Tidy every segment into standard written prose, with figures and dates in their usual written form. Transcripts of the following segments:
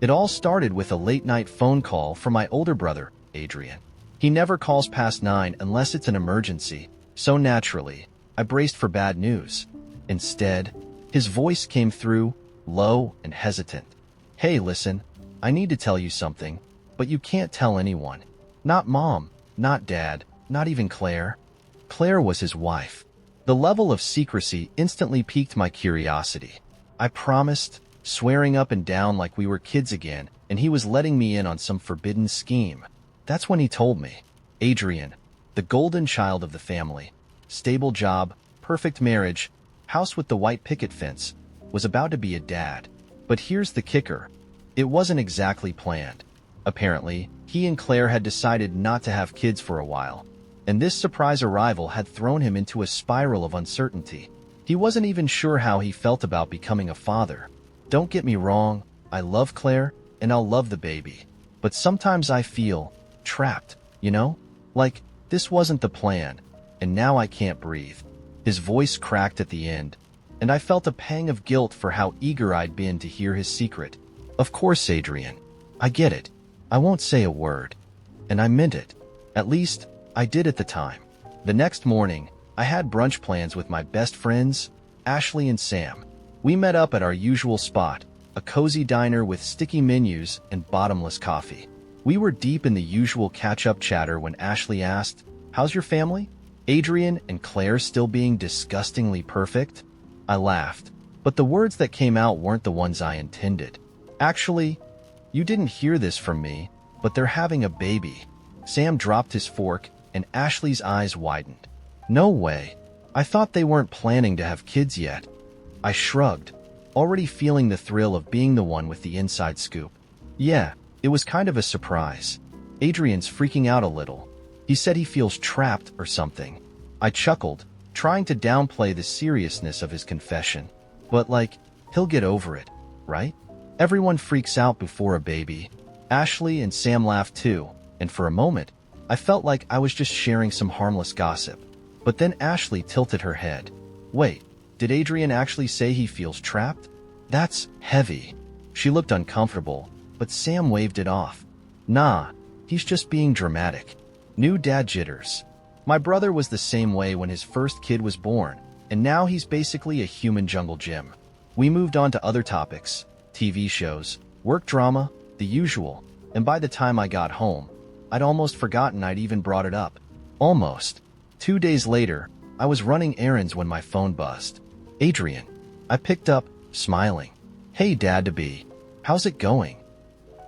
It all started with a late-night phone call from my older brother, Adrian. He never calls past 9 unless it's an emergency, so naturally, I braced for bad news. Instead, his voice came through, low and hesitant. "Hey, listen, I need to tell you something, but you can't tell anyone. Not Mom, not Dad, not even Claire." Claire was his wife. The level of secrecy instantly piqued my curiosity. I promised, swearing up and down like we were kids again, and he was letting me in on some forbidden scheme. That's when he told me. Adrian, the golden child of the family, stable job, perfect marriage, house with the white picket fence, was about to be a dad. But here's the kicker. It wasn't exactly planned. Apparently, he and Claire had decided not to have kids for a while, and this surprise arrival had thrown him into a spiral of uncertainty. He wasn't even sure how he felt about becoming a father. Don't get me wrong, I love Claire, and I'll love the baby. But sometimes I feel trapped, you know? Like, this wasn't the plan, and now I can't breathe. His voice cracked at the end, and I felt a pang of guilt for how eager I'd been to hear his secret. "Of course, Adrian. I get it. I won't say a word." And I meant it. At least, I did at the time. The next morning, I had brunch plans with my best friends, Ashley and Sam. We met up at our usual spot, a cozy diner with sticky menus and bottomless coffee. We were deep in the usual catch-up chatter when Ashley asked, "How's your family? Adrian and Claire still being disgustingly perfect?" I laughed, but the words that came out weren't the ones I intended. "Actually, you didn't hear this from me, but they're having a baby." Sam dropped his fork, and Ashley's eyes widened. "No way. I thought they weren't planning to have kids yet." I shrugged, already feeling the thrill of being the one with the inside scoop. "Yeah, it was kind of a surprise. Adrian's freaking out a little. He said he feels trapped or something." I chuckled, trying to downplay the seriousness of his confession. "But like, he'll get over it, right? Everyone freaks out before a baby." Ashley and Sam laughed too, and for a moment, I felt like I was just sharing some harmless gossip. But then Ashley tilted her head. "Wait, did Adrian actually say he feels trapped? That's heavy." She looked uncomfortable, but Sam waved it off. "Nah, he's just being dramatic. New dad jitters. My brother was the same way when his first kid was born, and now he's basically a human jungle gym." We moved on to other topics, TV shows, work drama, the usual, and by the time I got home, I'd almost forgotten I'd even brought it up. Almost. 2 days later, I was running errands when my phone buzzed. "Adrian." I picked up, smiling. "Hey, Dad-to-be. How's it going?"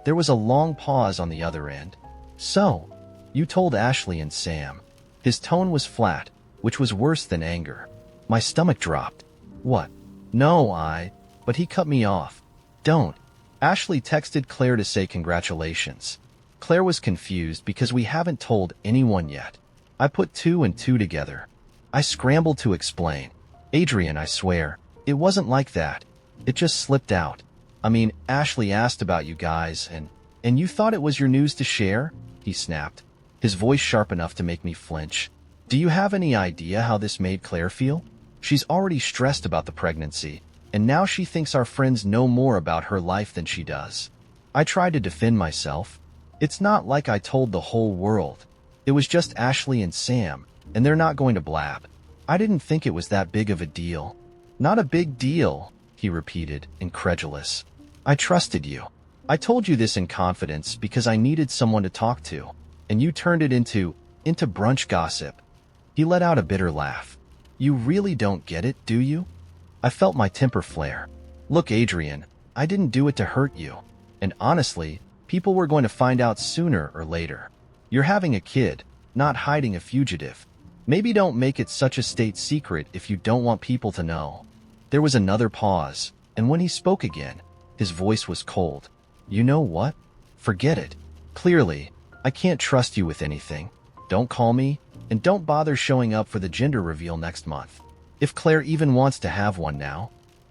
There was a long pause on the other end. "So, you told Ashley and Sam." His tone was flat, which was worse than anger. My stomach dropped. "What?" "No, But he cut me off. "Don't." Ashley texted Claire to say congratulations. Claire was confused because we haven't told anyone yet. I put 2 and 2 together. I scrambled to explain. "Adrian, I swear, it wasn't like that. It just slipped out. I mean, Ashley asked about you guys, and you thought it was your news to share?" He snapped, his voice sharp enough to make me flinch. "Do you have any idea how this made Claire feel? She's already stressed about the pregnancy, and now she thinks our friends know more about her life than she does." I tried to defend myself. "It's not like I told the whole world. It was just Ashley and Sam, and they're not going to blab. I didn't think it was that big of a deal." "Not a big deal," he repeated, incredulous. "I trusted you. I told you this in confidence because I needed someone to talk to, and you turned it into brunch gossip." He let out a bitter laugh. "You really don't get it, do you?" I felt my temper flare. "Look, Adrian, I didn't do it to hurt you. And honestly, people were going to find out sooner or later. You're having a kid, not hiding a fugitive. Maybe don't make it such a state secret if you don't want people to know." There was another pause, and when he spoke again, his voice was cold. "You know what? Forget it. Clearly, I can't trust you with anything. Don't call me, and don't bother showing up for the gender reveal next month. If Claire even wants to have one now."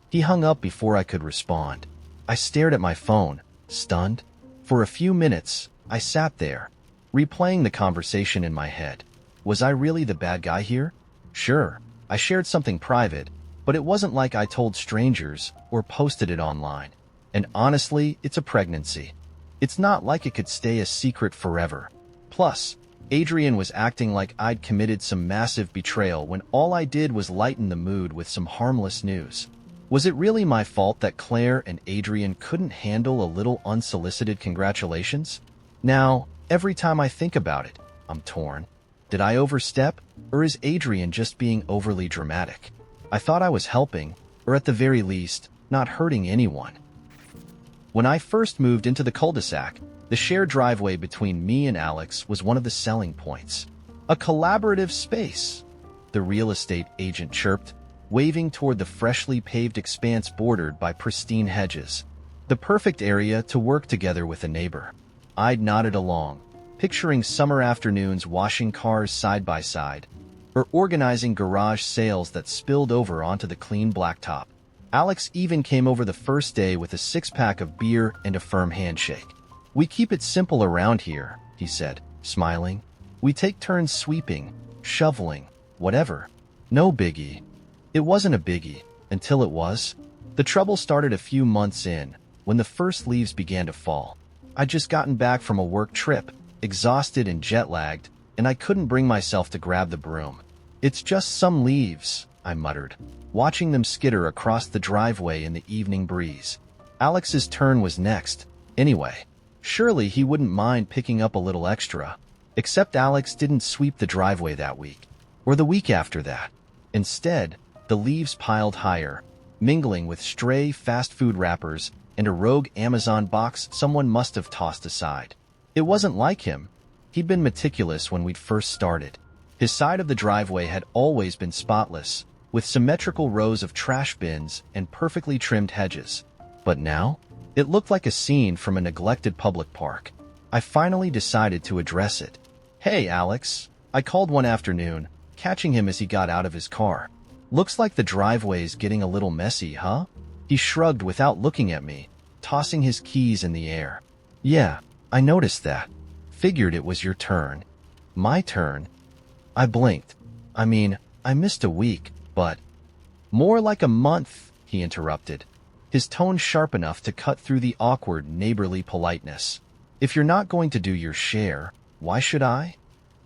He hung up before I could respond. I stared at my phone, stunned. For a few minutes, I sat there, replaying the conversation in my head. Was I really the bad guy here? Sure, I shared something private, but it wasn't like I told strangers or posted it online. And honestly, it's a pregnancy. It's not like it could stay a secret forever. Plus, Adrian was acting like I'd committed some massive betrayal when all I did was lighten the mood with some harmless news. Was it really my fault that Claire and Adrian couldn't handle a little unsolicited congratulations? Now, every time I think about it, I'm torn. Did I overstep, or is Adrian just being overly dramatic? I thought I was helping, or at the very least, not hurting anyone. When I first moved into the cul-de-sac, the shared driveway between me and Alex was one of the selling points. A collaborative space, the real estate agent chirped, waving toward the freshly paved expanse bordered by pristine hedges. The perfect area to work together with a neighbor. I'd nodded along, picturing summer afternoons washing cars side by side, or organizing garage sales that spilled over onto the clean blacktop. Alex even came over the first day with a six-pack of beer and a firm handshake. "We keep it simple around here," he said, smiling. "We take turns sweeping, shoveling, whatever. No biggie." It wasn't a biggie, until it was. The trouble started a few months in, when the first leaves began to fall. I'd just gotten back from a work trip, exhausted and jet-lagged, and I couldn't bring myself to grab the broom. "It's just some leaves," I muttered, watching them skitter across the driveway in the evening breeze. Alex's turn was next, anyway. Surely he wouldn't mind picking up a little extra. Except Alex didn't sweep the driveway that week, or the week after that. Instead, the leaves piled higher, mingling with stray fast food wrappers and a rogue Amazon box someone must have tossed aside. It wasn't like him. He'd been meticulous when we'd first started. His side of the driveway had always been spotless, with symmetrical rows of trash bins and perfectly trimmed hedges. But now, it looked like a scene from a neglected public park. I finally decided to address it. "Hey, Alex," I called one afternoon, catching him as he got out of his car. "Looks like the driveway's getting a little messy, huh?" He shrugged without looking at me, tossing his keys in the air. "Yeah, I noticed that. Figured it was your turn." "My turn?" I blinked. "I mean, I missed a week, but—" "More like a month," he interrupted, his tone sharp enough to cut through the awkward neighborly politeness. "If you're not going to do your share, why should I?"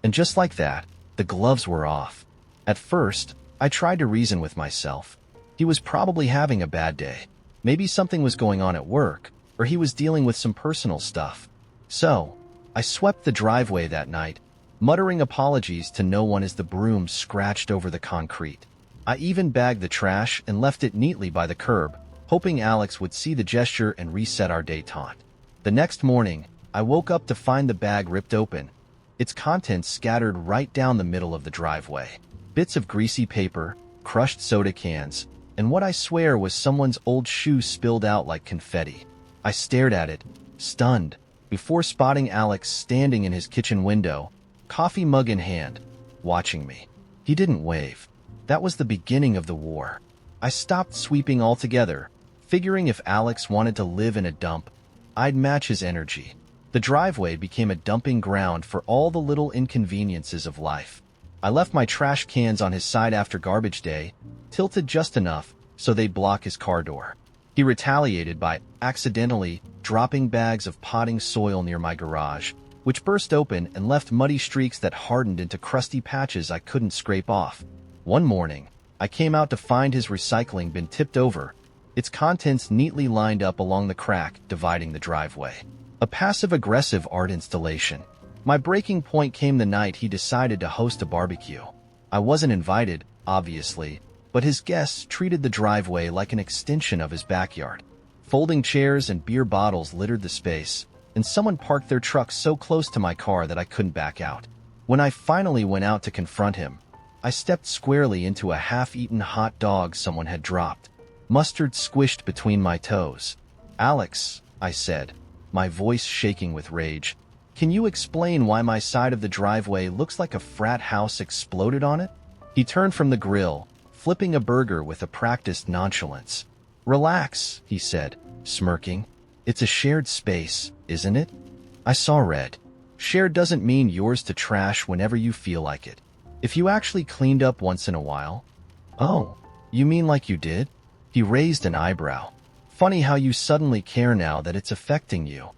And just like that, the gloves were off. At first, I tried to reason with myself. He was probably having a bad day. Maybe something was going on at work, or he was dealing with some personal stuff. So, I swept the driveway that night, muttering apologies to no one as the broom scratched over the concrete. I even bagged the trash and left it neatly by the curb, hoping Alex would see the gesture and reset our détente. The next morning, I woke up to find the bag ripped open, its contents scattered right down the middle of the driveway. Bits of greasy paper, crushed soda cans, and what I swear was someone's old shoe spilled out like confetti. I stared at it, stunned, before spotting Alex standing in his kitchen window, coffee mug in hand, watching me. He didn't wave. That was the beginning of the war. I stopped sweeping altogether, figuring if Alex wanted to live in a dump, I'd match his energy. The driveway became a dumping ground for all the little inconveniences of life. I left my trash cans on his side after garbage day, tilted just enough so they'd block his car door. He retaliated by accidentally dropping bags of potting soil near my garage, which burst open and left muddy streaks that hardened into crusty patches I couldn't scrape off. One morning, I came out to find his recycling bin tipped over, its contents neatly lined up along the crack dividing the driveway. A passive-aggressive art installation. My breaking point came the night he decided to host a barbecue. I wasn't invited, obviously, but his guests treated the driveway like an extension of his backyard. Folding chairs and beer bottles littered the space, and someone parked their truck so close to my car that I couldn't back out. When I finally went out to confront him, I stepped squarely into a half-eaten hot dog someone had dropped, mustard squished between my toes. "Alex," I said, my voice shaking with rage, "can you explain why my side of the driveway looks like a frat house exploded on it?" He turned from the grill, flipping a burger with a practiced nonchalance. "Relax," he said, smirking. "It's a shared space, isn't it?" I saw red. Shared doesn't mean yours to trash whenever you feel like it. If you actually cleaned up once in a while. "Oh, you mean like you did?" He raised an eyebrow. Funny how you suddenly care now that it's affecting you."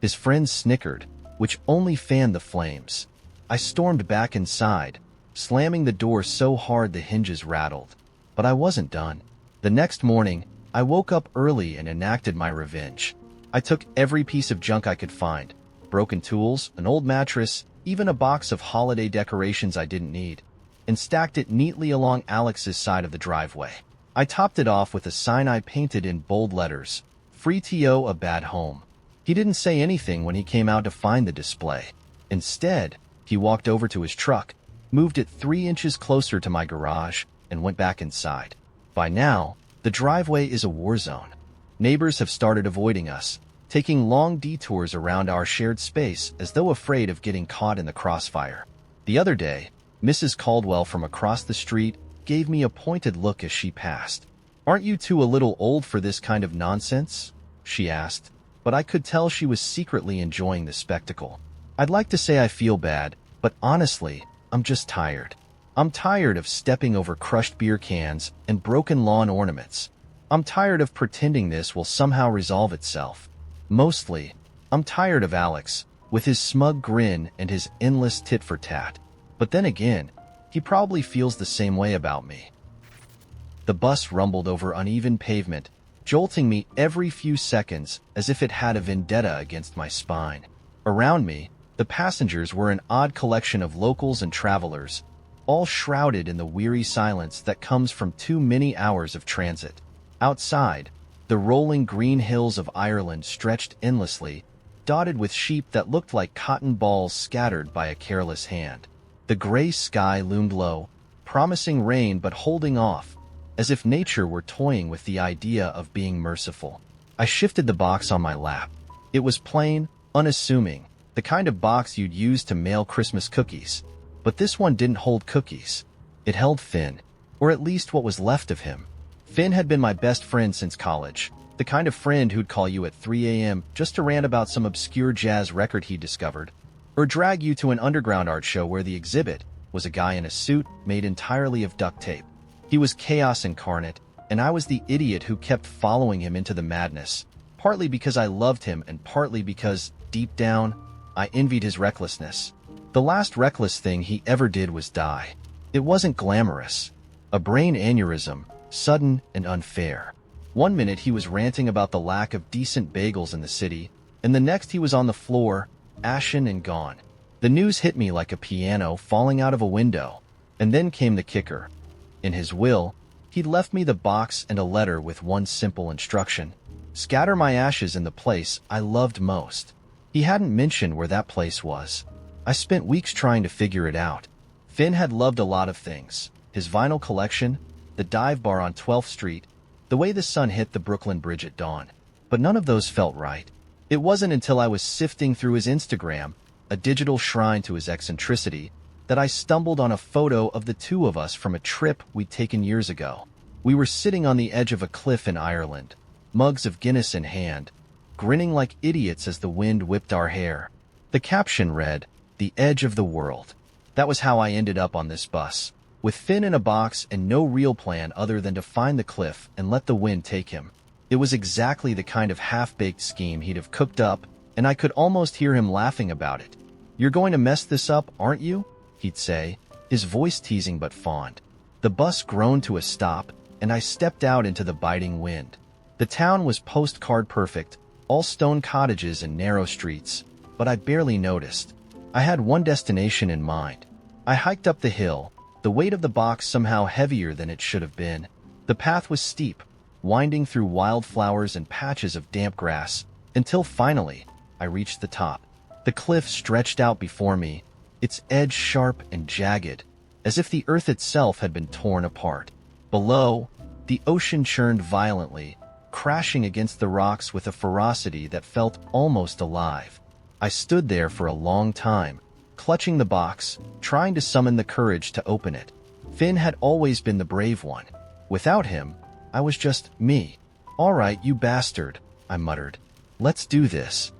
His friends snickered, which only fanned the flames. I stormed back inside, slamming the door so hard the hinges rattled. But I wasn't done. The next morning, I woke up early and enacted my revenge. I took every piece of junk I could find, broken tools, an old mattress, even a box of holiday decorations I didn't need, and stacked it neatly along Alex's side of the driveway. I topped it off with a sign I painted in bold letters, "Free TO, a bad home." He didn't say anything when he came out to find the display. Instead, he walked over to his truck, moved it 3 inches closer to my garage, and went back inside. By now, the driveway is a war zone. Neighbors have started avoiding us, taking long detours around our shared space as though afraid of getting caught in the crossfire. The other day, Mrs. Caldwell from across the street gave me a pointed look as she passed. "Aren't you two a little old for this kind of nonsense?" she asked, but I could tell she was secretly enjoying the spectacle. I'd like to say I feel bad, but honestly, I'm just tired. I'm tired of stepping over crushed beer cans and broken lawn ornaments. I'm tired of pretending this will somehow resolve itself. Mostly, I'm tired of Alex, with his smug grin and his endless tit-for-tat. But then again, he probably feels the same way about me. The bus rumbled over uneven pavement, jolting me every few seconds as if it had a vendetta against my spine. Around me, the passengers were an odd collection of locals and travelers, all shrouded in the weary silence that comes from too many hours of transit. Outside, the rolling green hills of Ireland stretched endlessly, dotted with sheep that looked like cotton balls scattered by a careless hand. The gray sky loomed low, promising rain but holding off, as if nature were toying with the idea of being merciful. I shifted the box on my lap. It was plain, unassuming, the kind of box you'd use to mail Christmas cookies. But this one didn't hold cookies. It held Finn, or at least what was left of him. Finn had been my best friend since college, the kind of friend who'd call you at 3 a.m. just to rant about some obscure jazz record he discovered, or drag you to an underground art show where the exhibit was a guy in a suit made entirely of duct tape. He was chaos incarnate, and I was the idiot who kept following him into the madness, partly because I loved him and partly because, deep down, I envied his recklessness. The last reckless thing he ever did was die. It wasn't glamorous. A brain aneurysm, sudden and unfair. One minute he was ranting about the lack of decent bagels in the city, and the next he was on the floor, ashen and gone. The news hit me like a piano falling out of a window. And then came the kicker. In his will, he'd left me the box and a letter with one simple instruction: scatter my ashes in the place I loved most. He hadn't mentioned where that place was. I spent weeks trying to figure it out. Finn had loved a lot of things. His vinyl collection, the dive bar on 12th Street, the way the sun hit the Brooklyn Bridge at dawn. But none of those felt right. It wasn't until I was sifting through his Instagram, a digital shrine to his eccentricity, that I stumbled on a photo of the two of us from a trip we'd taken years ago. We were sitting on the edge of a cliff in Ireland, mugs of Guinness in hand, grinning like idiots as the wind whipped our hair. The caption read, "The edge of the world." That was how I ended up on this bus, with Finn in a box and no real plan other than to find the cliff and let the wind take him. It was exactly the kind of half-baked scheme he'd have cooked up, and I could almost hear him laughing about it. "You're going to mess this up, aren't you?" he'd say, his voice teasing but fond. The bus groaned to a stop, and I stepped out into the biting wind. The town was postcard perfect, all stone cottages and narrow streets, but I barely noticed. I had one destination in mind. I hiked up the hill, the weight of the box somehow heavier than it should have been. The path was steep, winding through wildflowers and patches of damp grass, until finally, I reached the top. The cliff stretched out before me, its edge sharp and jagged, as if the earth itself had been torn apart. Below, the ocean churned violently, crashing against the rocks with a ferocity that felt almost alive. I stood there for a long time, clutching the box, trying to summon the courage to open it. Finn had always been the brave one. Without him, I was just me. "All right, you bastard," I muttered. "Let's do this."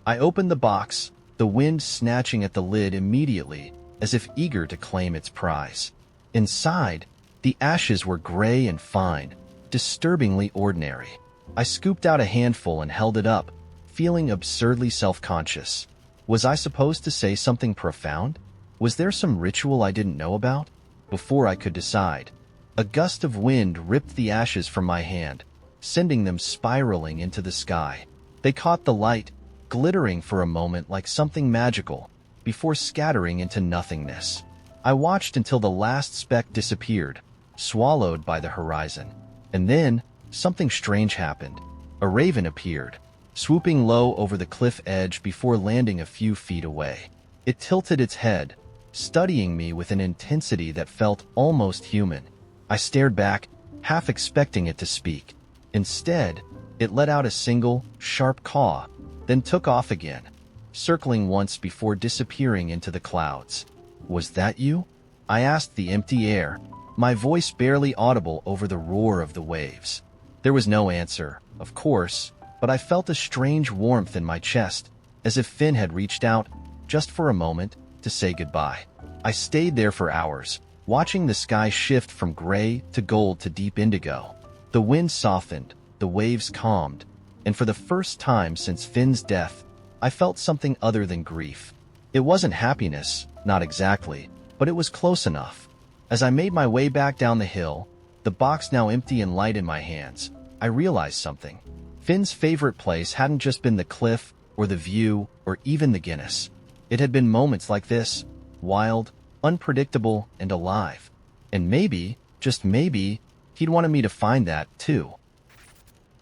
I opened the box, the wind snatching at the lid immediately, as if eager to claim its prize. Inside, the ashes were gray and fine, disturbingly ordinary. I scooped out a handful and held it up, feeling absurdly self-conscious. Was I supposed to say something profound? Was there some ritual I didn't know about? Before I could decide, a gust of wind ripped the ashes from my hand, sending them spiraling into the sky. They caught the light, glittering for a moment like something magical, before scattering into nothingness. I watched until the last speck disappeared, swallowed by the horizon. And then, something strange happened. A raven appeared, swooping low over the cliff edge before landing a few feet away. It tilted its head, studying me with an intensity that felt almost human. I stared back, half expecting it to speak. Instead, it let out a single, sharp caw, then took off again, circling once before disappearing into the clouds. "Was that you?" I asked the empty air, my voice barely audible over the roar of the waves. There was no answer, of course, but I felt a strange warmth in my chest, as if Finn had reached out, just for a moment, to say goodbye. I stayed there for hours, watching the sky shift from gray to gold to deep indigo. The wind softened, the waves calmed, and for the first time since Finn's death, I felt something other than grief. It wasn't happiness, not exactly, but it was close enough. As I made my way back down the hill, the box now empty and light in my hands, I realized something. Finn's favorite place hadn't just been the cliff, or the view, or even the Guinness. It had been moments like this, wild, unpredictable, and alive. And maybe, just maybe, he'd wanted me to find that, too.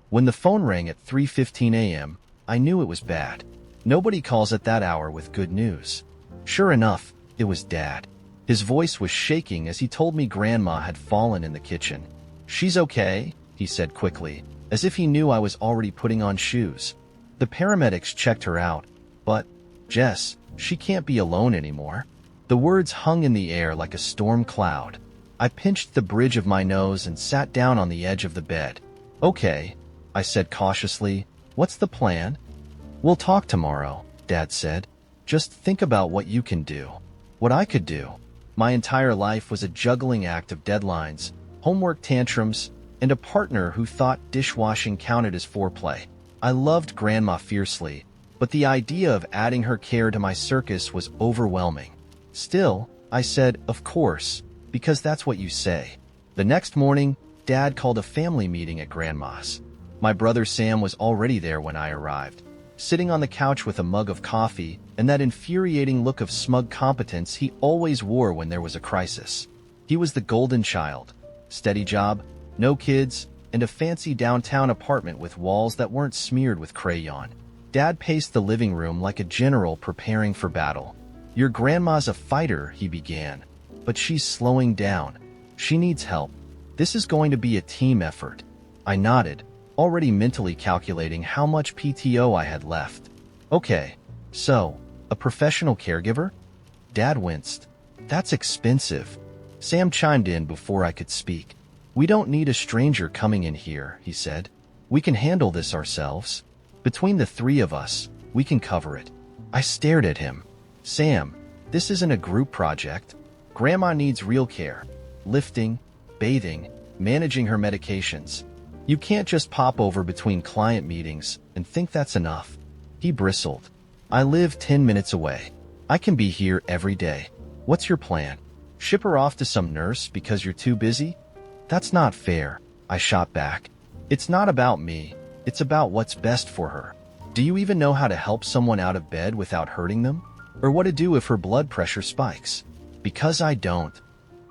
When the phone rang at 3:15 a.m., I knew it was bad. Nobody calls at that hour with good news. Sure enough, it was Dad. His voice was shaking as he told me Grandma had fallen in the kitchen. "She's okay," he said quickly, as if he knew I was already putting on shoes. The paramedics checked her out, but, "Jess, she can't be alone anymore." The words hung in the air like a storm cloud. I pinched the bridge of my nose and sat down on the edge of the bed. "Okay," I said cautiously. "What's the plan?" "We'll talk tomorrow," Dad said. "Just think about what you can do." What I could do. My entire life was a juggling act of deadlines, homework tantrums, and a partner who thought dishwashing counted as foreplay. I loved Grandma fiercely, but the idea of adding her care to my circus was overwhelming. Still, I said, "Of course," because that's what you say. The next morning, Dad called a family meeting at Grandma's. My brother Sam was already there when I arrived, sitting on the couch with a mug of coffee and that infuriating look of smug competence he always wore when there was a crisis. He was the golden child. Steady job, no kids, and a fancy downtown apartment with walls that weren't smeared with crayon. Dad paced the living room like a general preparing for battle. "Your grandma's a fighter," he began, "but she's slowing down. She needs help. This is going to be a team effort." I nodded, already mentally calculating how much PTO I had left. "Okay, so, a professional caregiver?" Dad winced. "That's expensive." Sam chimed in before I could speak. "We don't need a stranger coming in here," he said. "We can handle this ourselves. Between the three of us, we can cover it." I stared at him. "Sam, this isn't a group project. Grandma needs real care. Lifting, bathing, managing her medications. You can't just pop over between client meetings and think that's enough." He bristled. "I live 10 minutes away. I can be here every day. What's your plan? Ship her off to some nurse because you're too busy?" "That's not fair," I shot back. "It's not about me. It's about what's best for her. Do you even know how to help someone out of bed without hurting them? Or what to do if her blood pressure spikes?" "Because I don't."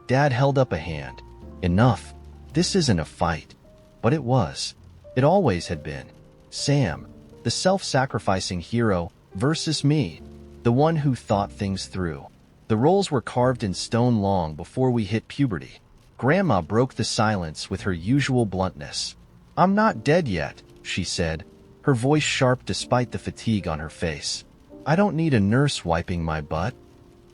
Dad held up a hand. "Enough. This isn't a fight." But it was. It always had been. Sam, the self-sacrificing hero, versus me, the one who thought things through. The roles were carved in stone long before we hit puberty. Grandma broke the silence with her usual bluntness. "I'm not dead yet," she said, her voice sharp despite the fatigue on her face. "I don't need a nurse wiping my butt."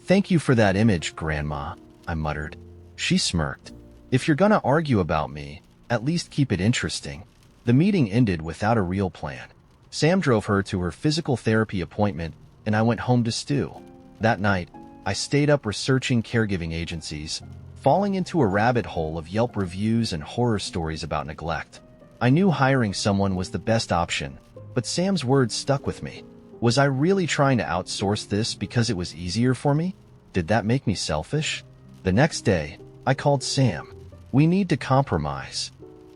"Thank you for that image, Grandma," I muttered. She smirked. "If you're gonna argue about me, at least keep it interesting." The meeting ended without a real plan. Sam drove her to her physical therapy appointment, and I went home to stew. That night, I stayed up researching caregiving agencies, falling into a rabbit hole of Yelp reviews and horror stories about neglect. I knew hiring someone was the best option, but Sam's words stuck with me. Was I really trying to outsource this because it was easier for me? Did that make me selfish? The next day, I called Sam. We need to compromise.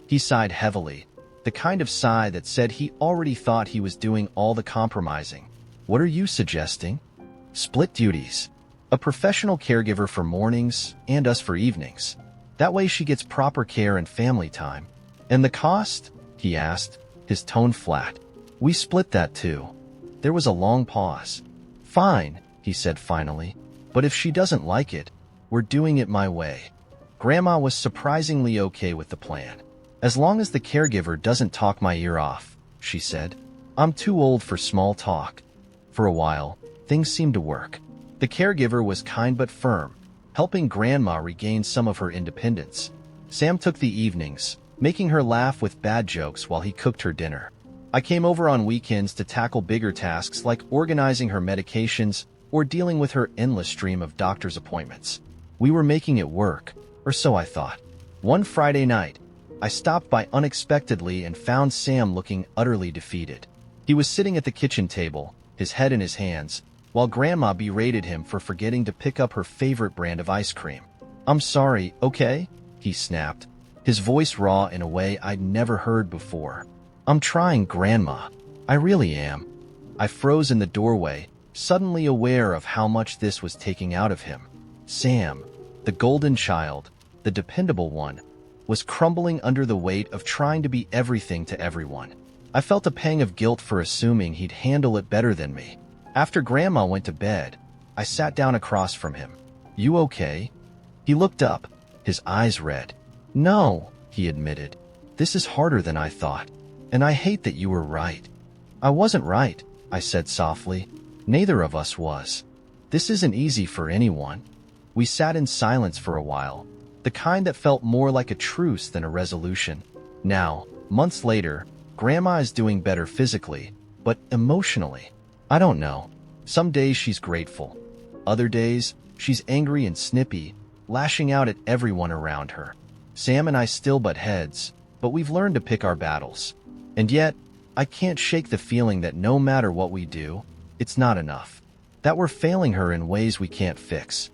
He sighed heavily, the kind of sigh that said he already thought he was doing all the compromising. What are you suggesting? Split duties. A professional caregiver for mornings and us for evenings. That way she gets proper care and family time. And the cost? He asked, his tone flat. We split that too. There was a long pause. Fine, he said finally. But if she doesn't like it, we're doing it my way. Grandma was surprisingly okay with the plan. As long as the caregiver doesn't talk my ear off, she said. I'm too old for small talk. For a while, things seemed to work. The caregiver was kind but firm, helping Grandma regain some of her independence. Sam took the evenings, making her laugh with bad jokes while he cooked her dinner. I came over on weekends to tackle bigger tasks like organizing her medications or dealing with her endless stream of doctor's appointments. We were making it work, or so I thought. One Friday night, I stopped by unexpectedly and found Sam looking utterly defeated. He was sitting at the kitchen table, his head in his hands, while Grandma berated him for forgetting to pick up her favorite brand of ice cream. I'm sorry, okay? He snapped, his voice raw in a way I'd never heard before. I'm trying, Grandma. I really am. I froze in the doorway, suddenly aware of how much this was taking out of him. Sam, the golden child, the dependable one, was crumbling under the weight of trying to be everything to everyone. I felt a pang of guilt for assuming he'd handle it better than me. After Grandma went to bed, I sat down across from him. You okay? He looked up, his eyes red. No, he admitted. This is harder than I thought, and I hate that you were right. I wasn't right, I said softly. Neither of us was. This isn't easy for anyone. We sat in silence for a while, the kind that felt more like a truce than a resolution. Now, months later, Grandma is doing better physically, but emotionally, I don't know. Some days she's grateful. Other days, she's angry and snippy, lashing out at everyone around her. Sam and I still butt heads, but we've learned to pick our battles. And yet, I can't shake the feeling that no matter what we do, it's not enough. That we're failing her in ways we can't fix.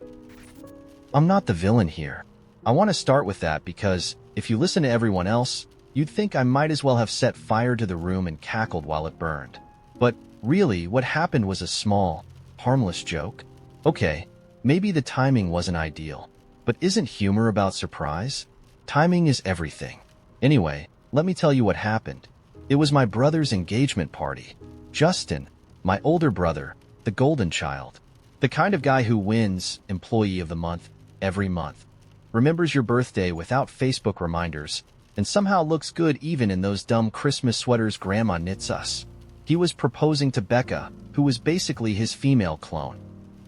I'm not the villain here. I want to start with that because, if you listen to everyone else, you'd think I might as well have set fire to the room and cackled while it burned. But really, what happened was a small, harmless joke. Okay, maybe the timing wasn't ideal, but isn't humor about surprise? Timing is everything. Anyway, let me tell you what happened. It was my brother's engagement party. Justin, my older brother, the golden child. The kind of guy who wins Employee of the Month every month. Remembers your birthday without Facebook reminders, and somehow looks good even in those dumb Christmas sweaters Grandma knits us. He was proposing to Becca, who was basically his female clone.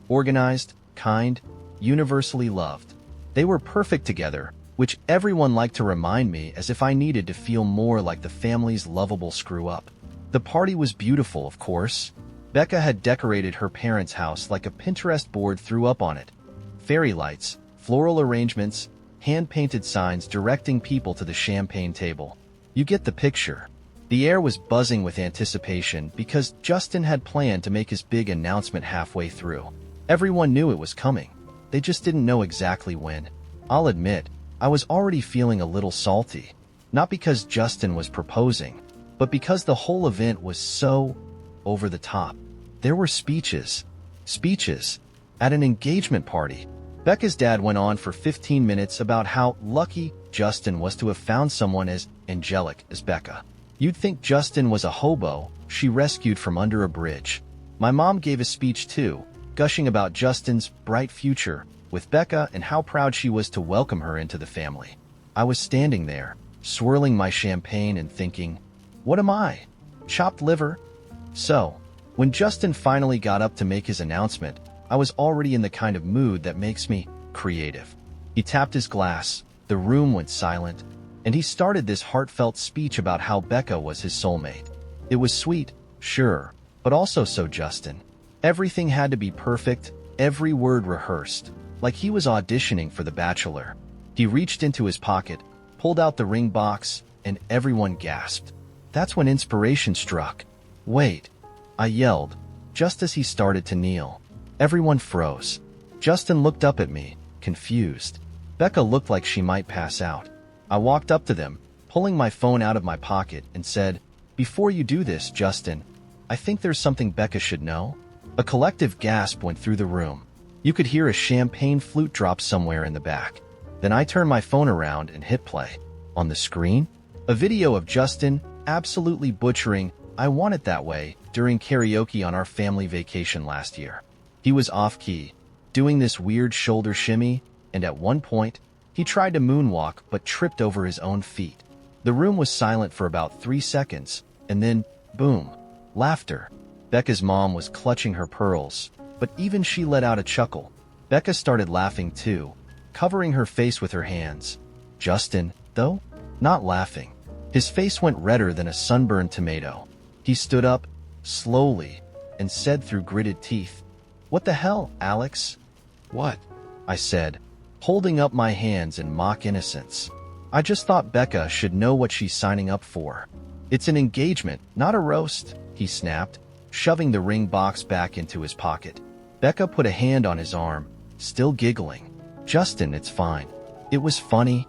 Organized, kind, universally loved. They were perfect together, which everyone liked to remind me as if I needed to feel more like the family's lovable screw-up. The party was beautiful, of course. Becca had decorated her parents' house like a Pinterest board threw up on it. Fairy lights, floral arrangements, hand-painted signs directing people to the champagne table. You get the picture. The air was buzzing with anticipation because Justin had planned to make his big announcement halfway through. Everyone knew it was coming. They just didn't know exactly when. I'll admit, I was already feeling a little salty. Not because Justin was proposing, but because the whole event was so over the top. There were speeches. Speeches. At an engagement party. Becca's dad went on for 15 minutes about how lucky Justin was to have found someone as angelic as Becca. You'd think Justin was a hobo she rescued from under a bridge. My mom gave a speech too, gushing about Justin's bright future with Becca and how proud she was to welcome her into the family. I was standing there, swirling my champagne and thinking, what am I? Chopped liver? So, when Justin finally got up to make his announcement, I was already in the kind of mood that makes me creative. He tapped his glass, the room went silent, and he started this heartfelt speech about how Becca was his soulmate. It was sweet, sure, but also so Justin. Everything had to be perfect, every word rehearsed, like he was auditioning for The Bachelor. He reached into his pocket, pulled out the ring box, and everyone gasped. That's when inspiration struck. Wait, I yelled, just as he started to kneel. Everyone froze. Justin looked up at me, confused. Becca looked like she might pass out. I walked up to them, pulling my phone out of my pocket, and said, "Before you do this, Justin, I think there's something Becca should know." A collective gasp went through the room. You could hear a champagne flute drop somewhere in the back. Then I turned my phone around and hit play. On the screen, a video of Justin absolutely butchering "I Want It That Way" during karaoke on our family vacation last year. He was off-key, doing this weird shoulder shimmy, and at one point, he tried to moonwalk but tripped over his own feet. The room was silent for about 3 seconds, and then, boom, laughter. Becca's mom was clutching her pearls, but even she let out a chuckle. Becca started laughing too, covering her face with her hands. Justin, though, not laughing. His face went redder than a sunburned tomato. He stood up, slowly, and said through gritted teeth, "What the hell, Alex?" "What?" I said, holding up my hands in mock innocence. "I just thought Becca should know what she's signing up for. It's an engagement, not a roast," he snapped, shoving the ring box back into his pocket. Becca put a hand on his arm, still giggling. "Justin, it's fine." It was funny,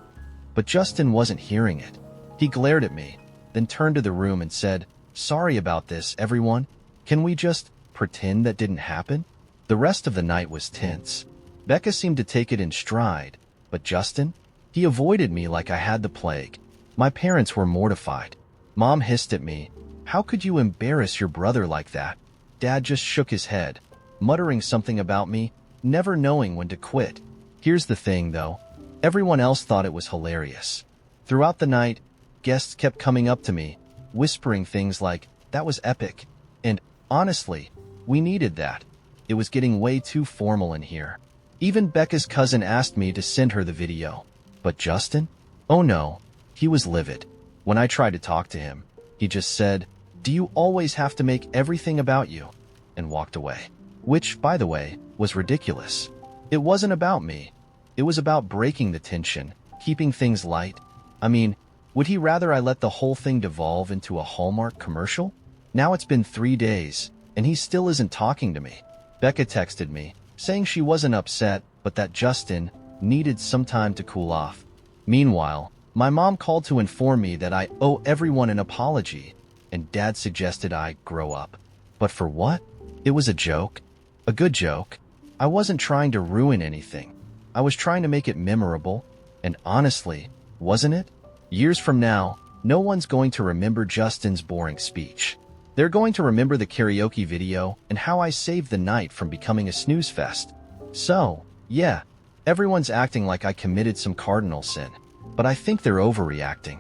but Justin wasn't hearing it. He glared at me, then turned to the room and said, "Sorry about this, everyone. Can we just pretend that didn't happen?" The rest of the night was tense. Becca seemed to take it in stride, but Justin? He avoided me like I had the plague. My parents were mortified. Mom hissed at me, "How could you embarrass your brother like that?" Dad just shook his head, muttering something about me, never knowing when to quit. Here's the thing, though. Everyone else thought it was hilarious. Throughout the night, guests kept coming up to me, whispering things like, "That was epic," and, "Honestly, we needed that. It was getting way too formal in here." Even Becca's cousin asked me to send her the video. But Justin? Oh no, he was livid. When I tried to talk to him, he just said, "Do you always have to make everything about you?" and walked away. Which, by the way, was ridiculous. It wasn't about me. It was about breaking the tension, keeping things light. I mean, would he rather I let the whole thing devolve into a Hallmark commercial? Now it's been 3 days, and he still isn't talking to me. Becca texted me, saying she wasn't upset, but that Justin needed some time to cool off. Meanwhile, my mom called to inform me that I owe everyone an apology, and Dad suggested I grow up. But for what? It was a joke. A good joke. I wasn't trying to ruin anything. I was trying to make it memorable, and honestly, wasn't it? Years from now, no one's going to remember Justin's boring speech. They're going to remember the karaoke video and how I saved the night from becoming a snooze fest. So, yeah, everyone's acting like I committed some cardinal sin, but I think they're overreacting.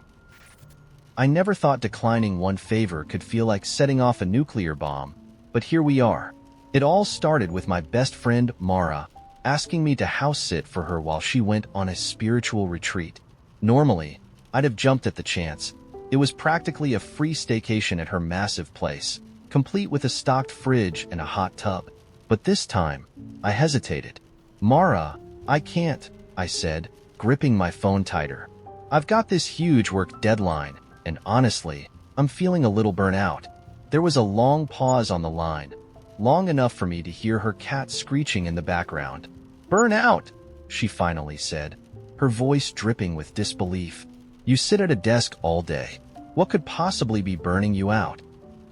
I never thought declining one favor could feel like setting off a nuclear bomb, but here we are. It all started with my best friend, Mara, asking me to house sit for her while she went on a spiritual retreat. Normally, I'd have jumped at the chance. It was practically a free staycation at her massive place, complete with a stocked fridge and a hot tub. But this time, I hesitated. "Mara, I can't," I said, gripping my phone tighter. "I've got this huge work deadline, and honestly, I'm feeling a little burnt out." There was a long pause on the line, long enough for me to hear her cat screeching in the background. "Burn out," she finally said, her voice dripping with disbelief. "You sit at a desk all day. What could possibly be burning you out?"